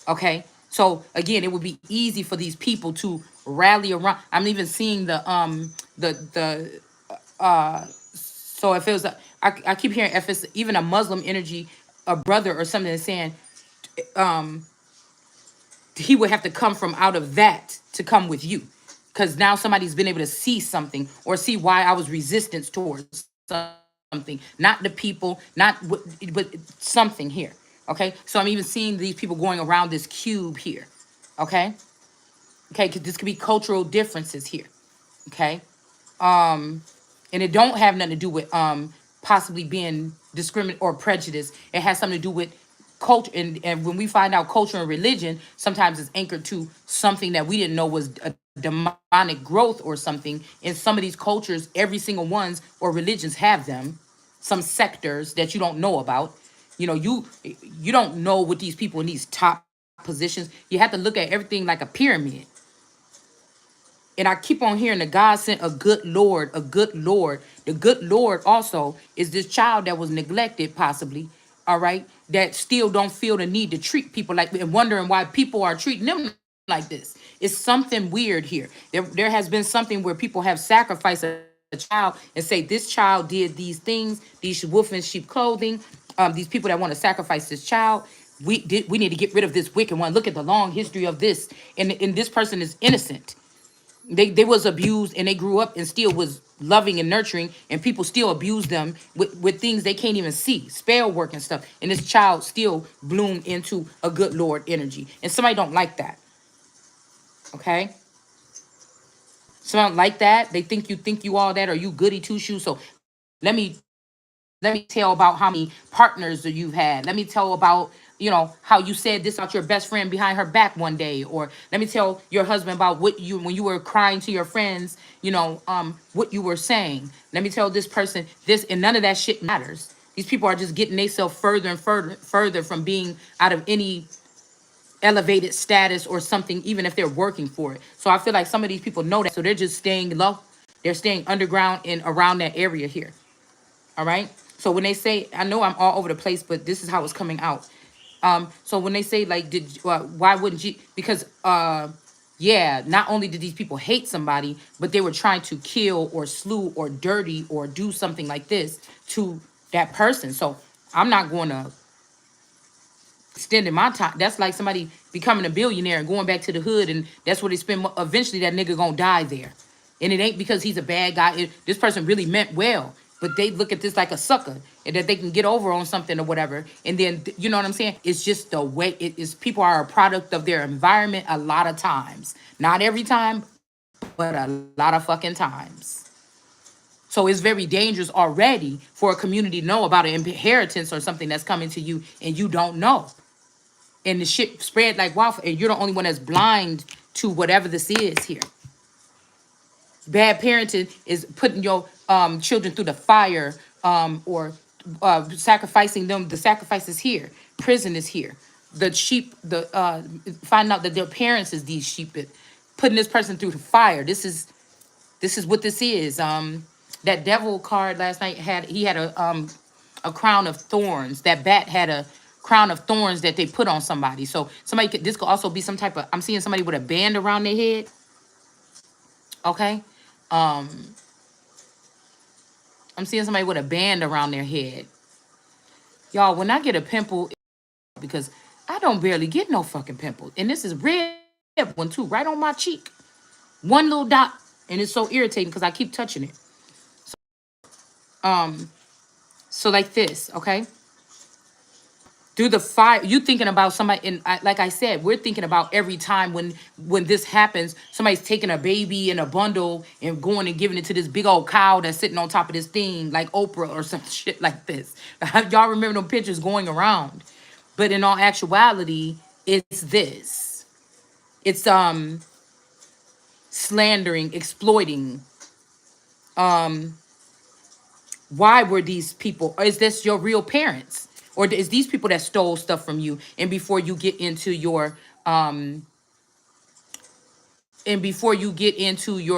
Okay. So again, it would be easy for these people to rally around. I'm even seeing the so if it was I keep hearing if it's even a Muslim energy, a brother or something that's saying he would have to come from out of that to come with you, because now somebody's been able to see something or see why I was resistance towards something, not the people, not but something here. Okay, so I'm even seeing these people going around this cube here. Okay. Okay, because this could be cultural differences here. Okay. And it don't have nothing to do with possibly being discriminate or prejudice. It has something to do with culture, and when we find out culture and religion, sometimes it's anchored to something that we didn't know was a demonic growth or something. In some of these cultures, every single ones or religions have them, some sectors that you don't know about. You don't know what these people in these top positions. You have to look at everything like a pyramid. And I keep on hearing that God sent a good Lord, a good Lord. The good Lord also is this child that was neglected, possibly, all right, that still don't feel the need to treat people like, and wondering why people are treating them like this. It's something weird here. There has been something where people have sacrificed a child and say, this child did these things, these wolf in sheep clothing, these people that want to sacrifice this child. We need to get rid of this wicked one. Look at the long history of this. And this person is innocent. They was abused and they grew up and still was loving and nurturing, and people still abuse them with things they can't even see, spell work and stuff, and this child still bloomed into a good Lord energy, and somebody don't like that. Okay, somebody don't like that. They think you all that, or you goody two shoes. So let me tell about how many partners that you've had. Let me tell about, how you said this about your best friend behind her back one day. Or let me tell your husband about what you, when you were crying to your friends, what you were saying. Let me tell this person this, and none of that shit matters. These people are just getting themselves further and further from being out of any elevated status or something, even if they're working for it. So I feel like some of these people know that. So they're just staying low. They're staying underground and around that area here. All right. So when they say, I know I'm all over the place, but this is how it's coming out. So when they say like, why wouldn't you? Because yeah, not only did these people hate somebody, but they were trying to kill or slew or dirty or do something like this to that person. So I'm not going to extend my time. That's like somebody becoming a billionaire and going back to the hood, and that's where they spend. Eventually, that nigga gonna die there. And it ain't because he's a bad guy. This person really meant well, but they look at this like a sucker and that they can get over on something or whatever. And then, you know what I'm saying? It's just the way it is. People are a product of their environment a lot of times. Not every time, but a lot of fucking times. So it's very dangerous already for a community to know about an inheritance or something that's coming to you and you don't know. And the shit spread like wildfire. And you're the only one that's blind to whatever this is here. Bad parenting is putting your children through the fire, or sacrificing them. The sacrifice is here. Prison is here. The sheep, the find out that their parents is these sheep. Putting this person through the fire. This is what this is. That devil card last night had a crown of thorns. That bat had a crown of thorns that they put on somebody. So somebody could, this could also be some type of, I'm seeing somebody with a band around their head. Okay. Um, I'm seeing somebody with a band around their head. Y'all, when I get a pimple, because I don't barely get no fucking pimples. And this is red one too, right on my cheek. One little dot. And it's so irritating because I keep touching it. Um, so like this, okay? Through the fire, you thinking about somebody, and like I said, we're thinking about every time when this happens, somebody's taking a baby in a bundle and going and giving it to this big old cow that's sitting on top of this thing like Oprah or some shit like this. Y'all remember them pictures going around? But in all actuality, it's this. It's slandering, exploiting. Why were these people, or is this your real parents? Or is these people that stole stuff from you? And before you get into your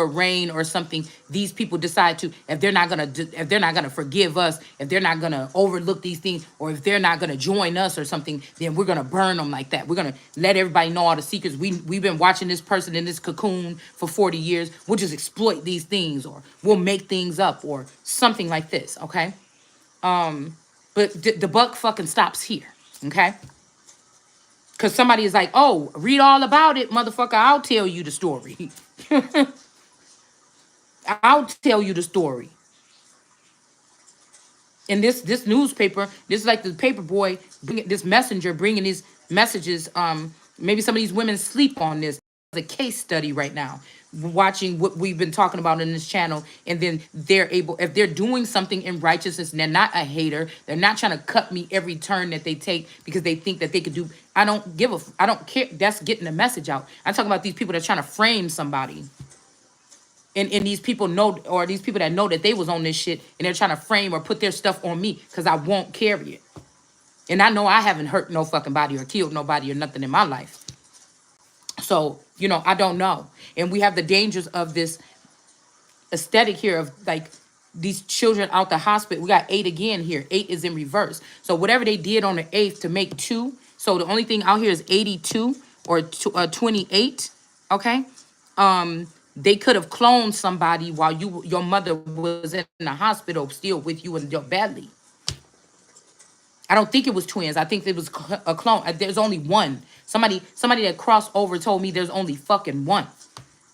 reign or something, these people decide to, if they're not gonna forgive us, if they're not gonna overlook these things, or if they're not gonna join us or something, then we're gonna burn them like that. We're gonna let everybody know all the secrets. We've been watching this person in this cocoon for 40 years. We'll just exploit these things, or we'll make things up, or something like this. Okay. But the buck fucking stops here. Okay. Because somebody is like, oh, read all about it, motherfucker. I'll tell you the story. I'll tell you the story. And this newspaper, this is like the paper boy, this messenger bringing these messages. Maybe some of these women sleep on this. It's a case study right now, watching what we've been talking about in this channel. And then they're able, if they're doing something in righteousness and they're not a hater, they're not trying to cut me every turn that they take because they think that they could do. I don't care. That's getting the message out. I'm talking about these people that are trying to frame somebody. And these people know, or these people that know that they was on this shit and they're trying to frame or put their stuff on me because I won't carry it. And I know I haven't hurt no fucking body or killed nobody or nothing in my life. So, I don't know. And we have the dangers of this aesthetic here of like these children out the hospital. We got 8 again here. 8 is in reverse. So whatever they did on the 8th to make 2. So the only thing out here is 82 or 28. Okay. They could have cloned somebody while your mother was in the hospital still with you in your belly. I don't think it was twins. I think it was a clone. There's only one. Somebody that crossed over told me there's only fucking one.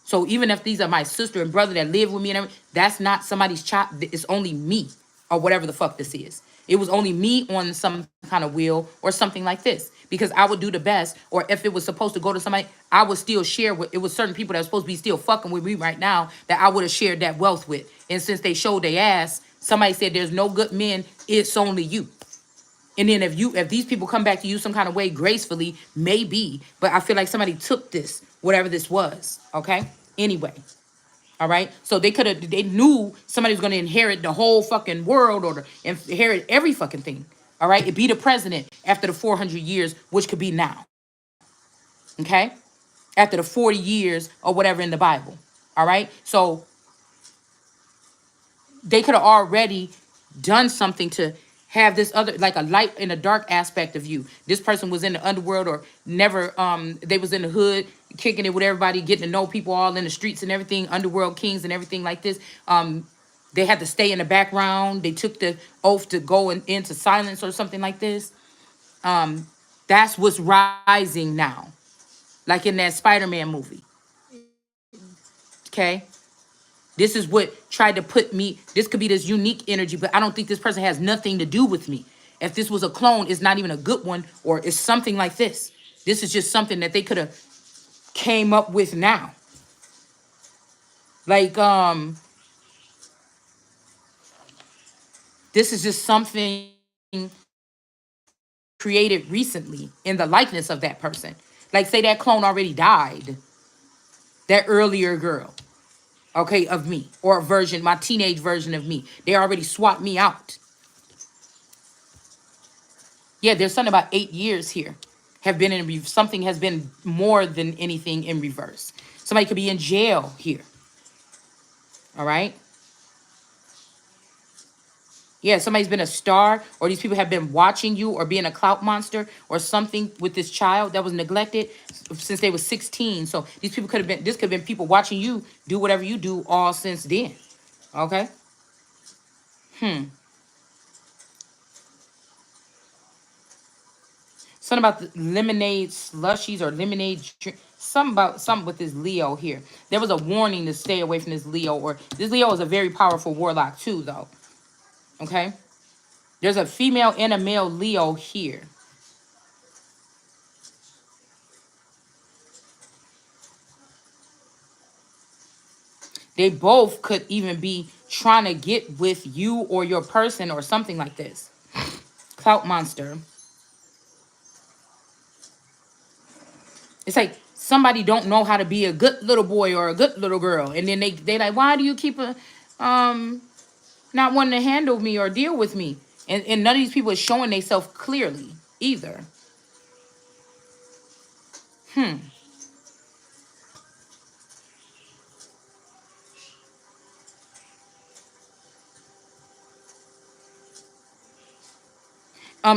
So even if these are my sister and brother that live with me and everything, that's not somebody's child. It's only me or whatever the fuck this is. It was only me on some kind of wheel or something like this because I would do the best. Or if it was supposed to go to somebody, I would still share with, it was certain people that are supposed to be still fucking with me right now that I would have shared that wealth with. And since they showed their ass, somebody said there's no good men, it's only you. And then if these people come back to you some kind of way gracefully, maybe, but I feel like somebody took this, whatever this was, okay? Anyway, all right? So they knew somebody was going to inherit the whole fucking world or inherit every fucking thing, all right? It be the president after the 400 years, which could be now, okay? After the 40 years or whatever in the Bible, all right? So they could have already done something to have this other, like a light and a dark aspect of you. This person was in the underworld or never, they was in the hood, kicking it with everybody, getting to know people all in the streets and everything, underworld kings and everything like this. They had to stay in the background. They took the oath to go into silence or something like this. That's what's rising now, like in that Spider-Man movie. Okay. This is what tried to put me, this could be this unique energy, but I don't think this person has nothing to do with me. If this was a clone, it's not even a good one, or it's something like this. This is just something that they could have came up with now. Like, this is just something created recently in the likeness of that person. Like, say that clone already died, that earlier girl, okay, of me, or a version, my teenage version of me. They already swapped me out. Yeah, there's something about 8 years here. Have been in something has been more than anything in reverse. Somebody could be in jail here. All right. Yeah, somebody's been a star, or these people have been watching you, or being a clout monster, or something with this child that was neglected since they were 16. So these people could have been, this could have been people watching you do whatever you do all since then. Okay. Something about the lemonade slushies or lemonade drink. Something with this Leo here. There was a warning to stay away from this Leo, or this Leo is a very powerful warlock too, though. Okay. There's a female and a male Leo here. They both could even be trying to get with you or your person or something like this. Clout monster. It's like somebody don't know how to be a good little boy or a good little girl, and then they like, why do you keep a not wanting to handle me or deal with me? And none of these people is showing themselves clearly either.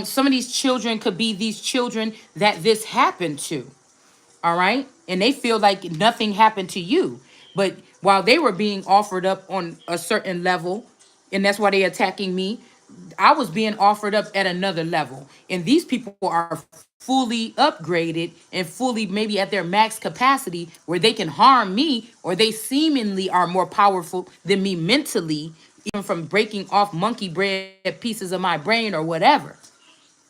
Some of these children could be these children that this happened to. All right. And they feel like nothing happened to you. But while they were being offered up on a certain level, and that's why they attacking me, I was being offered up at another level. And these people are fully upgraded and fully maybe at their max capacity where they can harm me, or they seemingly are more powerful than me mentally, even from breaking off monkey bread pieces of my brain or whatever.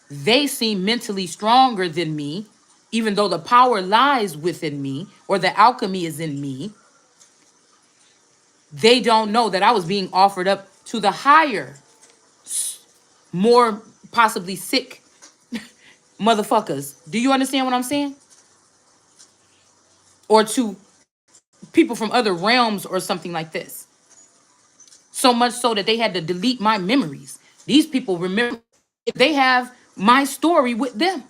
They seem mentally stronger than me, even though the power lies within me or the alchemy is in me. They don't know that I was being offered up to the higher, more possibly sick motherfuckers. Do you understand what I'm saying? Or to people from other realms or something like this. So much so that they had to delete my memories. These people remember, they have my story with them.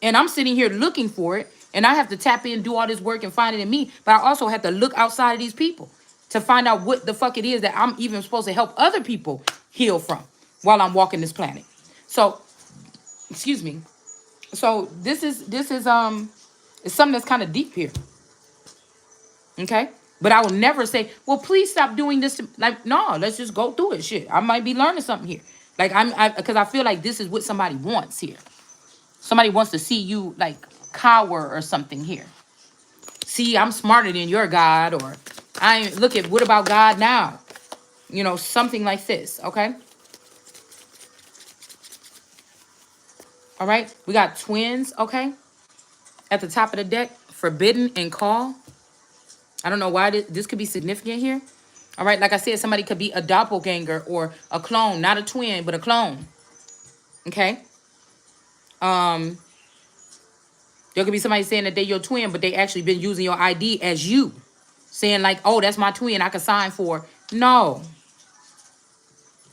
And I'm sitting here looking for it, and I have to tap in, do all this work, and find it in me. But I also have to look outside of these people to find out what the fuck it is that I'm even supposed to help other people heal from while I'm walking this planet. So, excuse me. So this is it's something that's kind of deep here. Okay. But I will never say, well, please stop doing this. Like, no, let's just go through it. Shit. I might be learning something here. Like, because I feel like this is what somebody wants here. Somebody wants to see you like cower or something here. See, I'm smarter than your God, or I ain't, look at, what about God now? You know, something like this, okay? All right, we got twins, okay? At the top of the deck, forbidden and call. I don't know why this could be significant here. All right, like I said, somebody could be a doppelganger or a clone, not a twin, but a clone. Okay? Um, there could be somebody saying that they're your twin, but they actually been using your ID as you. Saying like, oh, that's my twin, I can sign for. No.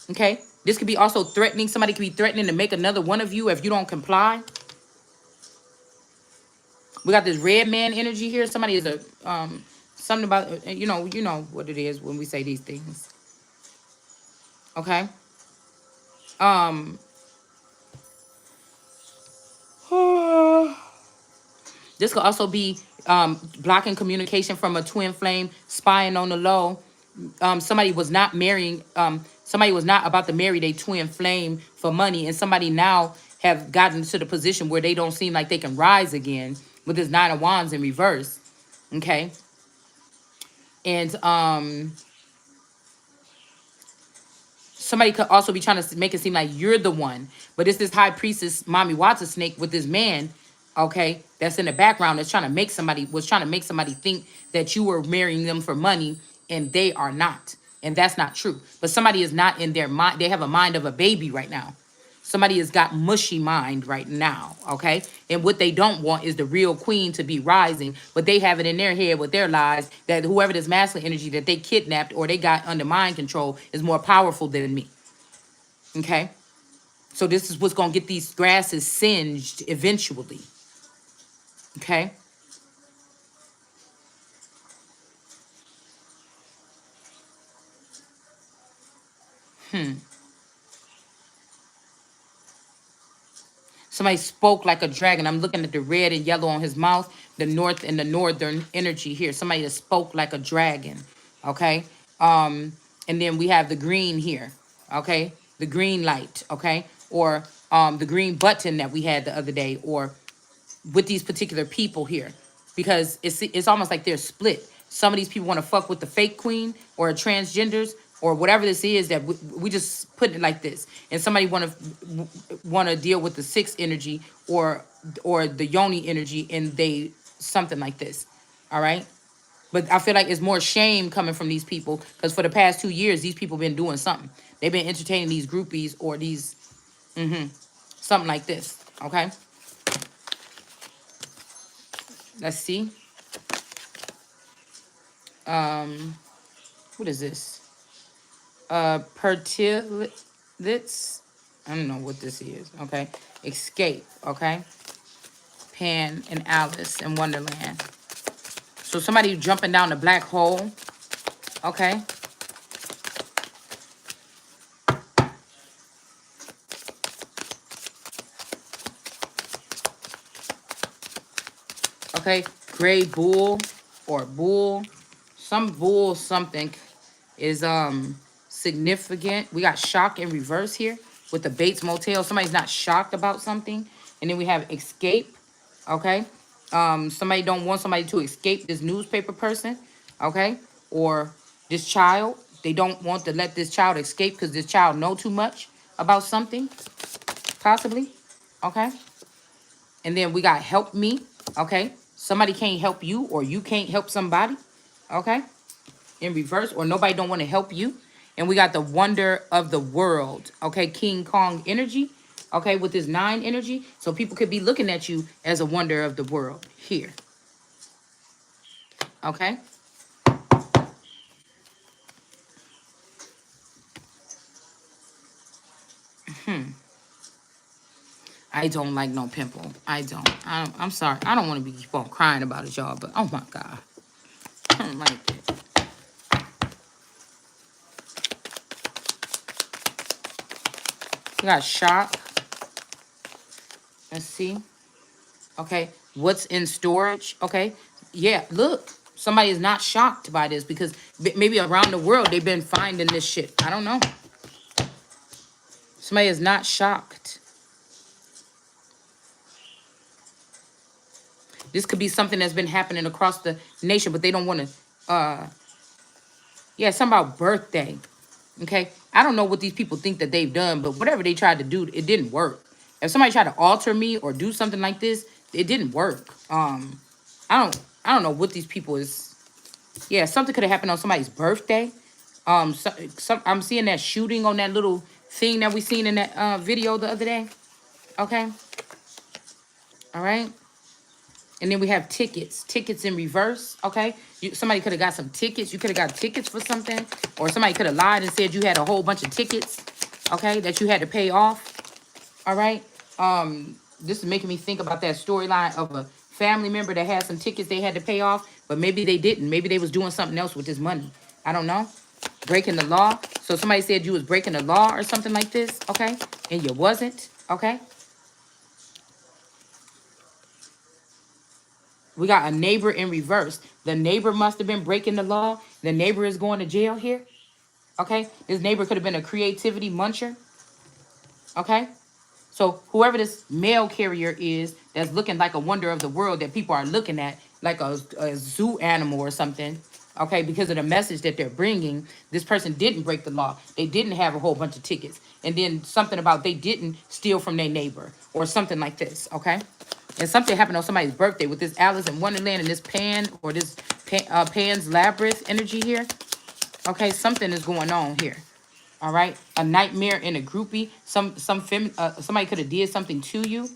Okay? This could be also threatening. Somebody could be threatening to make another one of you if you don't comply. We got this red man energy here. Somebody is a something about, you know what it is when we say these things. Okay? Um this could also be blocking communication from a twin flame, spying on the low. Somebody was not marrying, somebody was not about to marry their twin flame for money, and somebody now have gotten to the position where they don't seem like they can rise again with this 9 of Wands in reverse. Okay. And somebody could also be trying to make it seem like you're the one, but it's this high priestess, Mommy Watson snake with this man, okay, that's in the background that's trying to make somebody, was trying to make somebody think that you were marrying them for money, and they are not. And that's not true. But somebody is not in their mind. They have a mind of a baby right now. Somebody has got mushy mind right now, okay? And what they don't want is the real queen to be rising, but they have it in their head with their lies that whoever this masculine energy that they kidnapped or they got under mind control is more powerful than me, okay? So this is what's going to get these grasses singed eventually, okay? Somebody spoke like a dragon. I'm looking at the red and yellow on his mouth, the north and the northern energy here. Somebody that spoke like a dragon. Okay. And then we have the green here. Okay. The green light. Okay. Or the green button that we had the other day, or with these particular people here, because it's almost like they're split. Some of these people want to fuck with the fake queen or transgenders or whatever this is that we just put it like this, and somebody want to deal with the sixth energy or the yoni energy, and they something like this. All right. But I feel like it's more shame coming from these people because for the past 2 years, these people been doing something. They've been entertaining these groupies or these something like this. Okay. Let's see. What is this? Pertilits. I don't know what this is. Okay. Escape. Okay. Pan and Alice in Wonderland. So somebody jumping down the black hole. Okay. Okay. Gray bull or bull. Some bull something is significant. We got shock in reverse here with the Bates Motel. Somebody's not shocked about something. And then we have escape. Okay. Somebody don't want somebody to escape this newspaper person. Okay. Or this child. They don't want to let this child escape because this child know too much about something. Possibly. Okay. And then we got help me. Okay. Somebody can't help you or you can't help somebody. Okay. In reverse, or nobody don't want to help you. And we got the wonder of the world. Okay. King Kong energy. Okay. With this 9 energy. So people could be looking at you as a wonder of the world here. Okay. I don't like no pimple. I'm sorry. I don't want to be keep on crying about it, y'all. But oh my God. I don't like it. We got shock. Let's see. Okay. What's in storage? Okay. Yeah. Look. Somebody is not shocked by this because maybe around the world they've been finding this shit. I don't know. Somebody is not shocked. This could be something that's been happening across the nation, but they don't want to. Yeah, something about birthday. Okay. I don't know what these people think that they've done, but whatever they tried to do, it didn't work. If somebody tried to alter me or do something like this, it didn't work. I don't know what these people is. Yeah, something could have happened on somebody's birthday. I'm seeing that shooting on that little thing that we seen in that video the other day. Okay. All right. And then we have tickets. Tickets in reverse, okay? Somebody could have got some tickets. You could have got tickets for something. Or somebody could have lied and said you had a whole bunch of tickets, okay, that you had to pay off, all right? This is making me think about that storyline of a family member that had some tickets they had to pay off, but maybe they didn't. Maybe they was doing something else with this money. I don't know. Breaking the law. So somebody said you was breaking the law or something like this, okay? And you wasn't, okay? We got a neighbor in reverse. The neighbor must have been breaking the law. The neighbor is going to jail here. Okay. This neighbor could have been a creativity muncher. Okay. So whoever this mail carrier is that's looking like a wonder of the world that people are looking at, like a zoo animal or something. Okay, because of the message that they're bringing. This person didn't break the law. They didn't have a whole bunch of tickets. And then something about they didn't steal from their neighbor or something like this, okay? And something happened on somebody's birthday with this Alice in Wonderland and this Pan or this Pan's Labyrinth energy here. Okay, something is going on here. All right, a nightmare in a groupie. Somebody could have did something to you.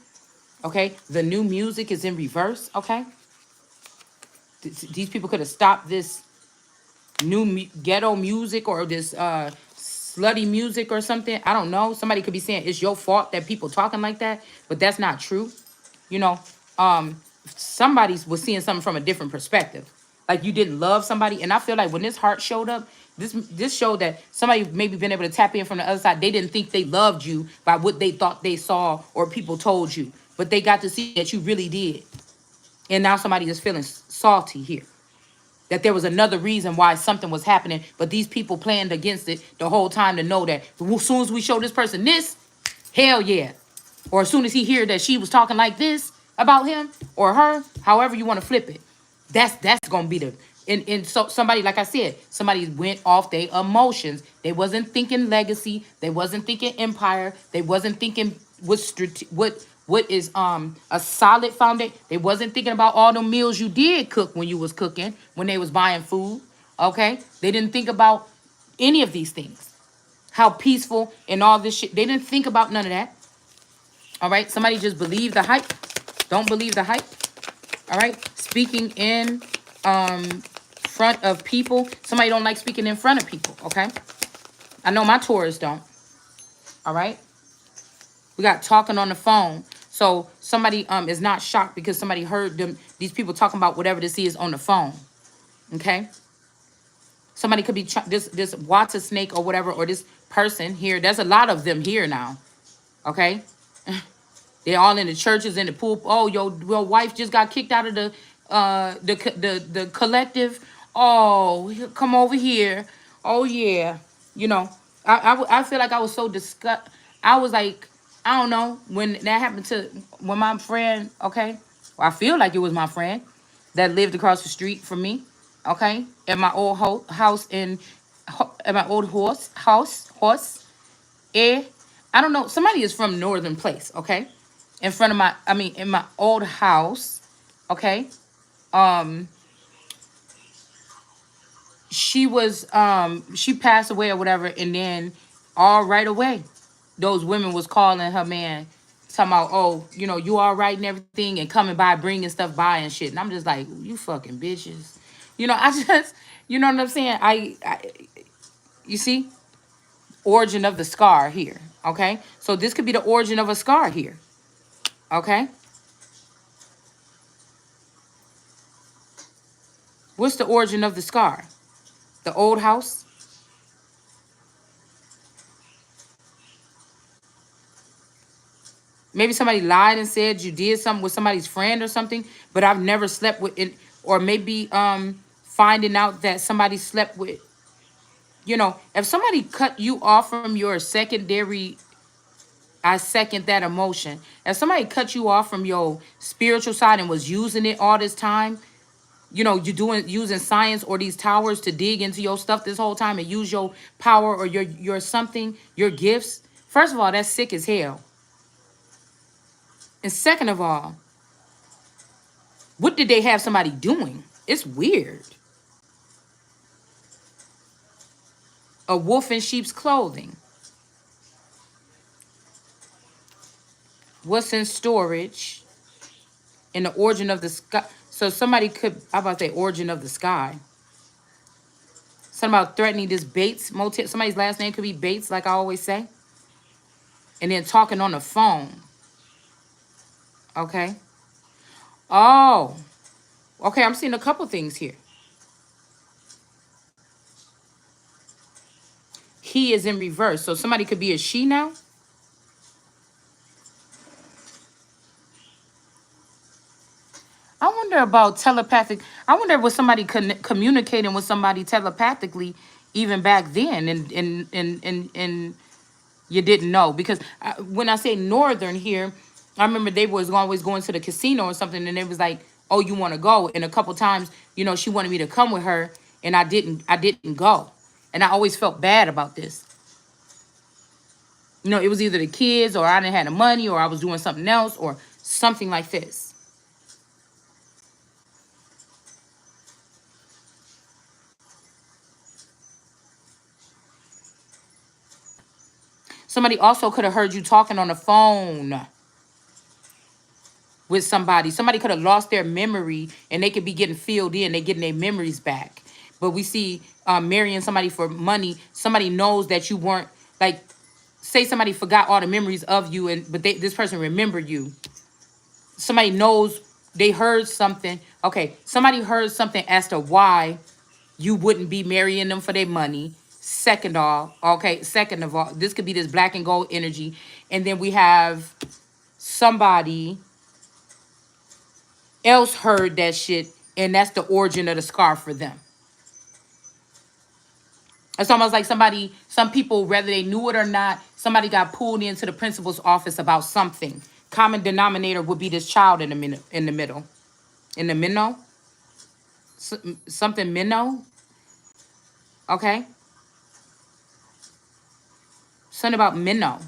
Okay, the new music is in reverse. Okay, these people could have stopped this new ghetto music or this slutty music or something. I don't know. Somebody could be saying it's your fault that people talking like that, but that's not true. You know, somebody was seeing something from a different perspective. Like you didn't love somebody, and I feel like when this heart showed up, this showed that somebody maybe been able to tap in from the other side. They didn't think they loved you by what they thought they saw or people told you, but they got to see that you really did. And now somebody is feeling salty here. That there was another reason why something was happening, but these people planned against it the whole time to know that as soon as we show this person this, hell yeah. Or as soon as he hear that she was talking like this about him or her, however you want to flip it, that's gonna be the and so somebody, like I said, somebody went off their emotions. They wasn't thinking legacy. They wasn't thinking empire. They wasn't thinking what is a solid foundation. They wasn't thinking about all the meals you did cook when you was cooking, when they was buying food. Okay, they didn't think about any of these things. How peaceful and all this shit. They didn't think about none of that. All right, somebody just believe the hype. Don't believe the hype. All right, speaking in front of people. Somebody don't like speaking in front of people. Okay, I know my Taurus don't. All right, we got talking on the phone. So somebody is not shocked because somebody heard these people talking about whatever this is on the phone. Okay, somebody could be this water snake or whatever, or this person here. There's a lot of them here now. Okay, they're all in the churches, in the pool. Oh, your wife just got kicked out of the collective. Oh, come over here. Oh yeah, you know. I feel like I was so disgust. I was like, I don't know when that happened to when my friend. Okay, well, I feel like it was my friend that lived across the street from me. Okay, at my old house at my old horse. Eh, I don't know. Somebody is from Northern Place, okay? In front of in my old house, okay? Um, she passed away or whatever, and then all right away, those women was calling her man, talking about, oh, you all right and everything, and coming by, bringing stuff by and shit. And I'm just like, you fucking bitches. I just, you know what I'm saying? You see? Origin of the scar here, okay? So this could be the origin of a scar here, okay? What's the origin of the scar? The old house? Maybe somebody lied and said you did something with somebody's friend or something, but I've never slept with it. Or maybe finding out that somebody slept with, if somebody cut you off from your secondary, I second that emotion. If somebody cut you off from your spiritual side and was using it all this time, you're using science or these towers to dig into your stuff this whole time and use your power or your something, your gifts. First of all, that's sick as hell. And second of all, what did they have somebody doing? It's weird. A wolf in sheep's clothing. What's in storage? In the origin of the sky. So somebody could, I'm about to say origin of the sky. Something about threatening this Bates motel. Somebody's last name could be Bates, like I always say. And then talking on the phone. Okay. Oh. Okay, I'm seeing a couple things here. He is in reverse. So somebody could be a she now. I wonder about telepathic. I wonder was somebody communicating with somebody telepathically even back then, and you didn't know, because when I say northern here, I remember they was always going to the casino or something, and they was like, "Oh, you want to go?" And a couple times, she wanted me to come with her, and I didn't go. And I always felt bad about this. You know, it was either the kids, or I didn't have the money, or I was doing something else, or something like this. Somebody also could have heard you talking on the phone with somebody. Somebody could have lost their memory, and they could be getting filled in. They getting their memories back. But we see marrying somebody for money. Somebody knows that you weren't, like, say somebody forgot all the memories of you, and but this person remembered you. Somebody knows, they heard something. Okay, somebody heard something as to why you wouldn't be marrying them for their money. Second of all, this could be this black and gold energy. And then we have somebody else heard that shit, and that's the origin of the scar for them. It's almost like some people, whether they knew it or not, somebody got pulled into the principal's office about something. Common denominator would be this child in the middle. In the minnow? Something minnow? Okay? Something about minnow.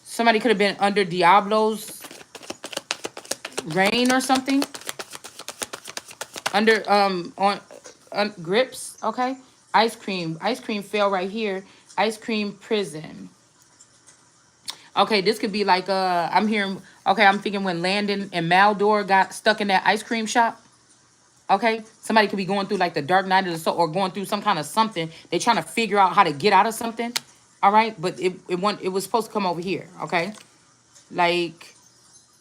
Somebody could have been under Diablo's reign or something. Under on grips, okay? Ice cream. Ice cream fell right here. Ice cream prison. Okay, this could be like I'm hearing, okay, I'm thinking when Landon and Maldor got stuck in that ice cream shop. Okay, somebody could be going through like the dark night of the soul, or going through some kind of something. They trying to figure out how to get out of something. All right, but it was supposed to come over here. Okay, like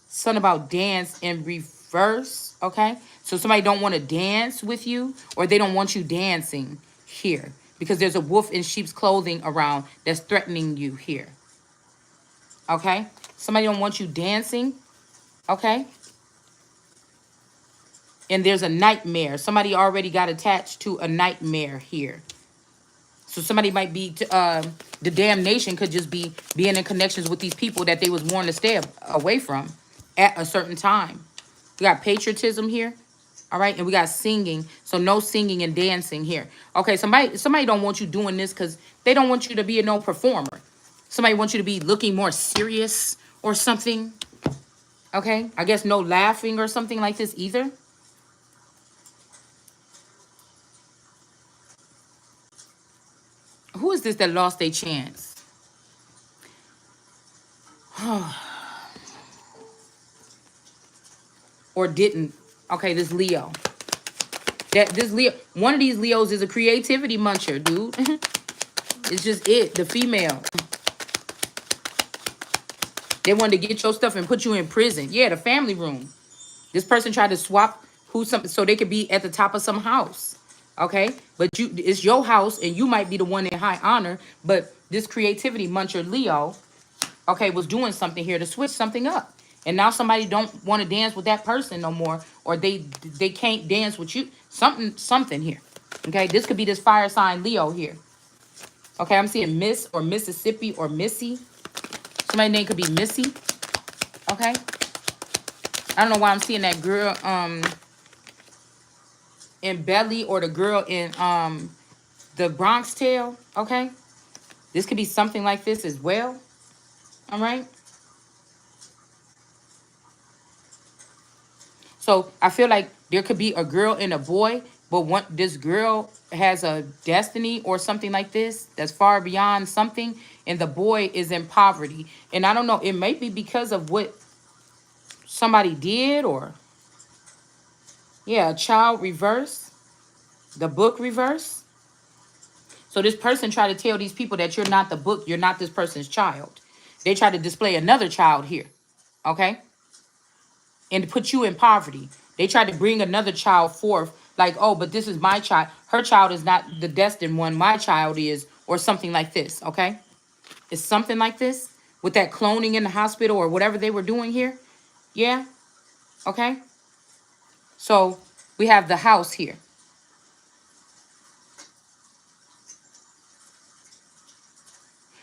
something about dance in reverse. Okay, so somebody don't want to dance with you, or they don't want you dancing here, because there's a wolf in sheep's clothing around that's threatening you here. Okay, somebody don't want you dancing. Okay, and there's a nightmare. Somebody already got attached to a nightmare here. So somebody might be, the damnation could just be being in connections with these people that they was warned to stay away from at a certain time. We got patriotism here. All right, and we got singing. So no singing and dancing here. Okay, somebody don't want you doing this because they don't want you to be a no performer. Somebody wants you to be looking more serious or something. Okay, I guess no laughing or something like this either. Who is this that lost their chance? Or didn't? Okay, this Leo. This Leo, one of these Leos is a creativity muncher, dude. It's just it, the female. They wanted to get your stuff and put you in prison. Yeah, the family room. This person tried to swap so they could be at the top of some house. Okay, but it's your house, and you might be the one in high honor. But this creativity muncher Leo, okay, was doing something here to switch something up. And now somebody don't want to dance with that person no more, or they can't dance with you. Something here. Okay, this could be this fire sign Leo here. Okay, I'm seeing Miss or Mississippi or Missy. Somebody's name could be Missy. Okay. I don't know why I'm seeing that girl in Belly, or the girl in the Bronx Tale. Okay. This could be something like this as well. All right. So I feel like there could be a girl and a boy, but this girl has a destiny or something like this that's far beyond something, and the boy is in poverty. And I don't know, it may be because of what somebody did, or yeah, a child reverse, the book reverse. So this person tried to tell these people that you're not the book, you're not this person's child. They try to display another child here, okay? And put you in poverty. They tried to bring another child forth, like, oh, but this is my child. Her child is not the destined one. My child is, or something like this, okay? It's something like this with that cloning in the hospital or whatever they were doing here. Yeah, okay? So we have the house here.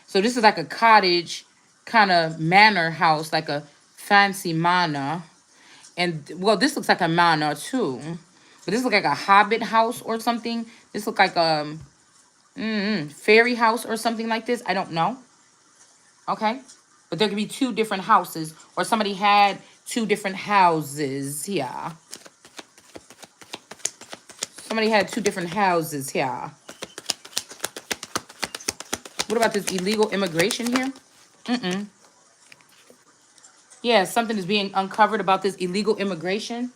So this is like a cottage kind of manor house, like a fancy manor. And well, this looks like a manor too, but this looks like a hobbit house or something. This looks like a fairy house or something like this. I don't know. Okay, but there could be two different houses, or somebody had two different houses here. Somebody had two different houses here. What about this illegal immigration here? Yeah, something is being uncovered about this illegal immigration.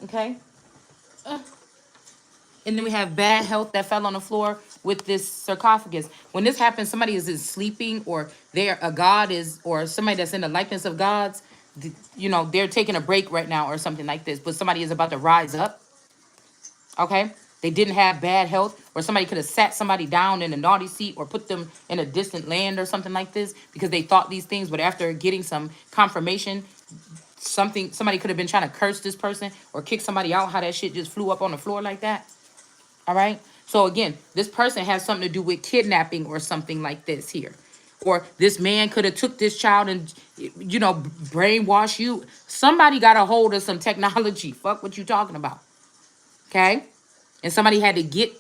Okay. And then we have bad health that fell on the floor with this sarcophagus. When this happens, somebody is sleeping, or they're a god is, or somebody that's in the likeness of gods. You know, they're taking a break right now or something like this. But somebody is about to rise up. Okay. They didn't have bad health, or somebody could have sat somebody down in a naughty seat or put them in a distant land or something like this because they thought these things. But after getting some confirmation, somebody could have been trying to curse this person or kick somebody out. How that shit just flew up on the floor like that. All right. So again, this person has something to do with kidnapping or something like this here. Or this man could have took this child and, you know, brainwash you. Somebody got a hold of some technology. Fuck what you talking about. Okay. And somebody had to get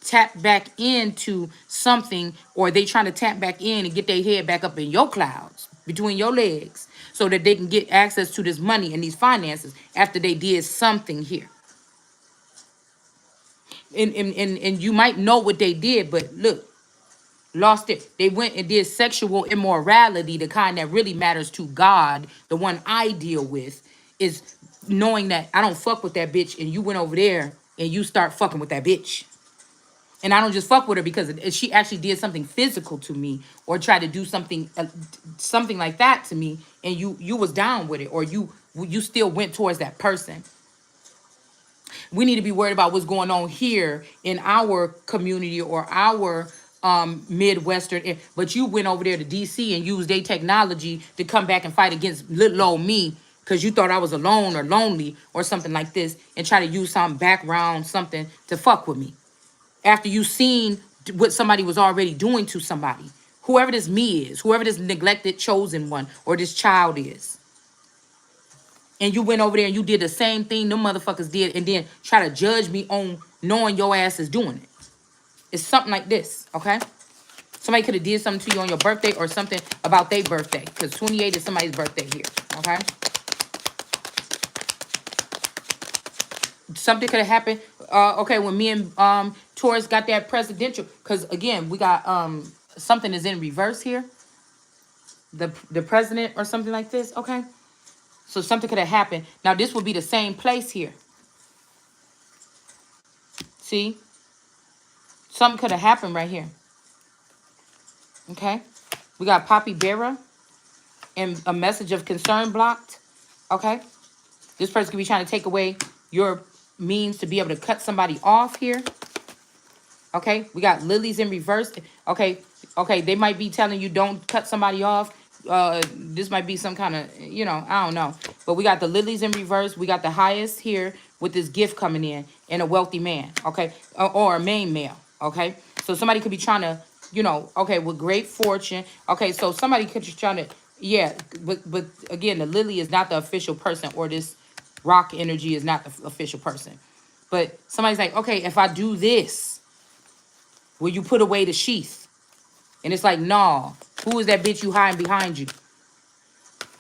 tapped back into something, or they trying to tap back in and get their head back up in your clouds between your legs so that they can get access to this money and these finances after they did something here. And you might know what they did, but look, lost it. They went and did sexual immorality, the kind that really matters to God. The one I deal with is knowing that I don't fuck with that bitch, and you went over there and you start fucking with that bitch. And I don't just fuck with her because she actually did something physical to me, or tried to do something like that to me, and you was down with it, or you still went towards that person. We need to be worried about what's going on here in our community or our Midwestern. But you went over there to DC and used their technology to come back and fight against little old me because you thought I was alone or lonely or something like this, and try to use some background, something to fuck with me. After you seen what somebody was already doing to somebody, whoever this me is, whoever this neglected chosen one or this child is. And you went over there and you did the same thing them motherfuckers did, and then try to judge me on knowing your ass is doing it. It's something like this, okay? Somebody could have did something to you on your birthday or something about their birthday, because 28 is somebody's birthday here, okay? Something could have happened, okay, when me and Taurus got that presidential, because again, we got something is in reverse here. The president or something like this, okay? So something could have happened. Now this would be the same place here. See? Something could have happened right here. Okay? We got Poppy Bearer and a message of concern blocked. Okay? This person could be trying to take away your means to be able to cut somebody off here. Okay? We got lilies in reverse. Okay? Okay, they might be telling you don't cut somebody off. This might be some kind of, you know, I don't know. But we got the lilies in reverse. We got the highest here with this gift coming in, and a wealthy man, okay? Or a main male, okay? So somebody could be trying to, you know, okay, with great fortune. Okay, so somebody could be trying to, yeah, but again, the lily is not the official person, or this rock energy is not the official person. But somebody's like, okay, if I do this, will you put away the sheath? And it's like, nah, who is that bitch you hiding behind you?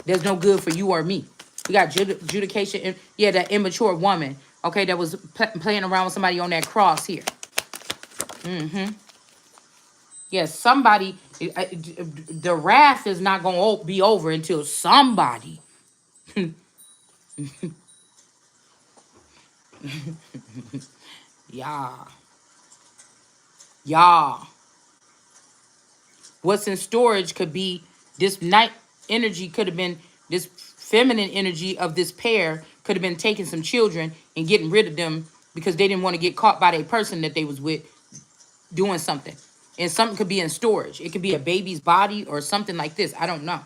There's no good for you or me. We got judication. And, yeah, that immature woman, okay, that was playing around with somebody on that cross here. Yeah, somebody, the wrath is not going to be over until somebody. Yeah. Yeah. What's in storage could be this night energy, could have been this feminine energy of this pair, could have been taking some children and getting rid of them because they didn't want to get caught by their person that they was with doing something. And something could be in storage. It could be a baby's body or something like this. I don't know.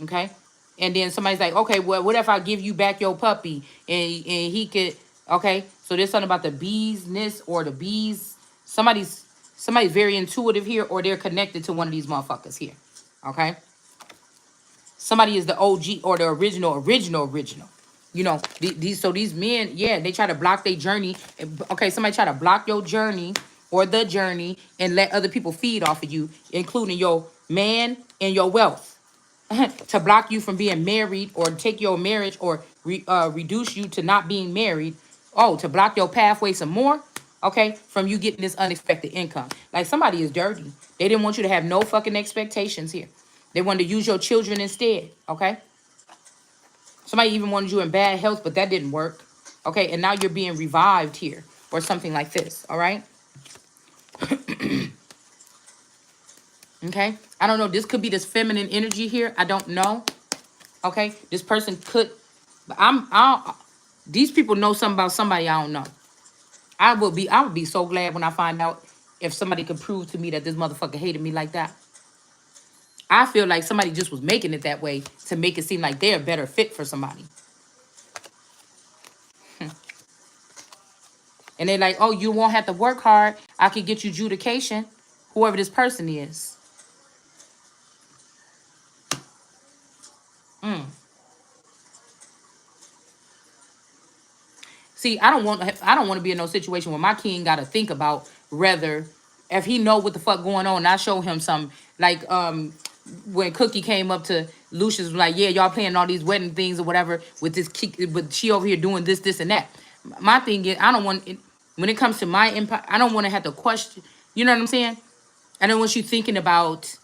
Okay. And then somebody's like, okay, well, what if I give you back your puppy and he could, okay. So there's something about the beesness or the bees. Somebody's very intuitive here, or they're connected to one of these motherfuckers here. Okay. Somebody is the OG or the original. You know, these men, yeah, they try to block their journey. Okay, somebody try to block your journey or the journey and let other people feed off of you, including your man and your wealth, to block you from being married or take your marriage or reduce you to not being married. Oh, to block your pathway some more, okay, from you getting this unexpected income. Like somebody is dirty. They didn't want you to have no fucking expectations here. They wanted to use your children instead, okay? Somebody even wanted you in bad health, but that didn't work. Okay, and now you're being revived here or something like this, all right? Okay, I don't know. This could be this feminine energy here. I don't know. Okay, this person could, but these people know something about somebody I don't know. I would be so glad when I find out if somebody could prove to me that this motherfucker hated me like that. I feel like somebody just was making it that way to make it seem like they're a better fit for somebody. And they're like, oh, you won't have to work hard. I could get you adjudication, whoever this person is. See, I don't want to be in no situation where my king got to think about whether if he know what the fuck going on. And I show him some like when Cookie came up to Lucius was like, yeah, y'all playing all these wedding things or whatever with this kick, but she over here doing this and that. My thing is, I don't want it, when it comes to my empire, I don't want to have to question. You know what I'm saying? I don't want you thinking about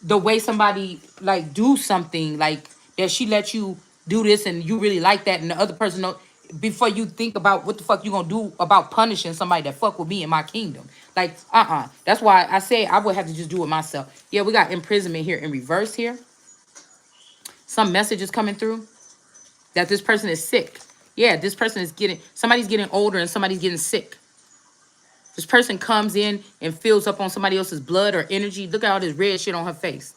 the way somebody like do something like that she let you do this and you really like that and the other person know before you think about what the fuck you gonna do about punishing somebody that fuck with me in my kingdom. Like, that's why I say I would have to just do it myself. Yeah, we got imprisonment here in reverse here. Some messages coming through that this person is sick. Yeah, this person is somebody's getting older and somebody's getting sick. This person comes in and fills up on somebody else's blood or energy. Look at all this red shit on her face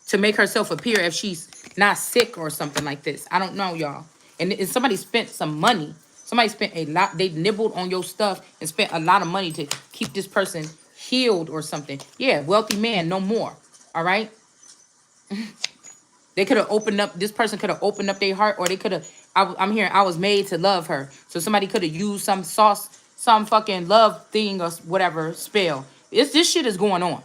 to make herself appear if she's not sick or something like this. I don't know, y'all. And somebody spent some money. Somebody spent a lot. They nibbled on your stuff and spent a lot of money to keep this person healed or something. Yeah, wealthy man, no more. All right? They could have opened up, this person could have opened up their heart, or they could have, I'm hearing, I was made to love her. So somebody could have used some sauce, some fucking love thing or whatever spell. This shit is going on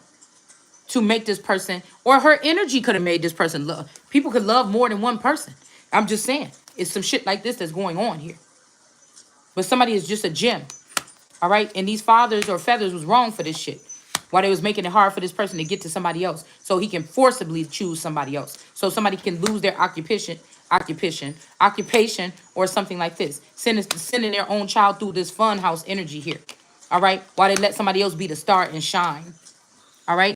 to make this person, or her energy could have made this person love. People could love more than one person. I'm just saying, it's some shit like this that's going on here. But somebody is just a gem, all right? And these fathers or feathers was wrong for this shit. Why they was making it hard for this person to get to somebody else, so he can forcibly choose somebody else, so somebody can lose their occupation, or something like this, sending their own child through this fun house energy here, all right? While they let somebody else be the star and shine, all right?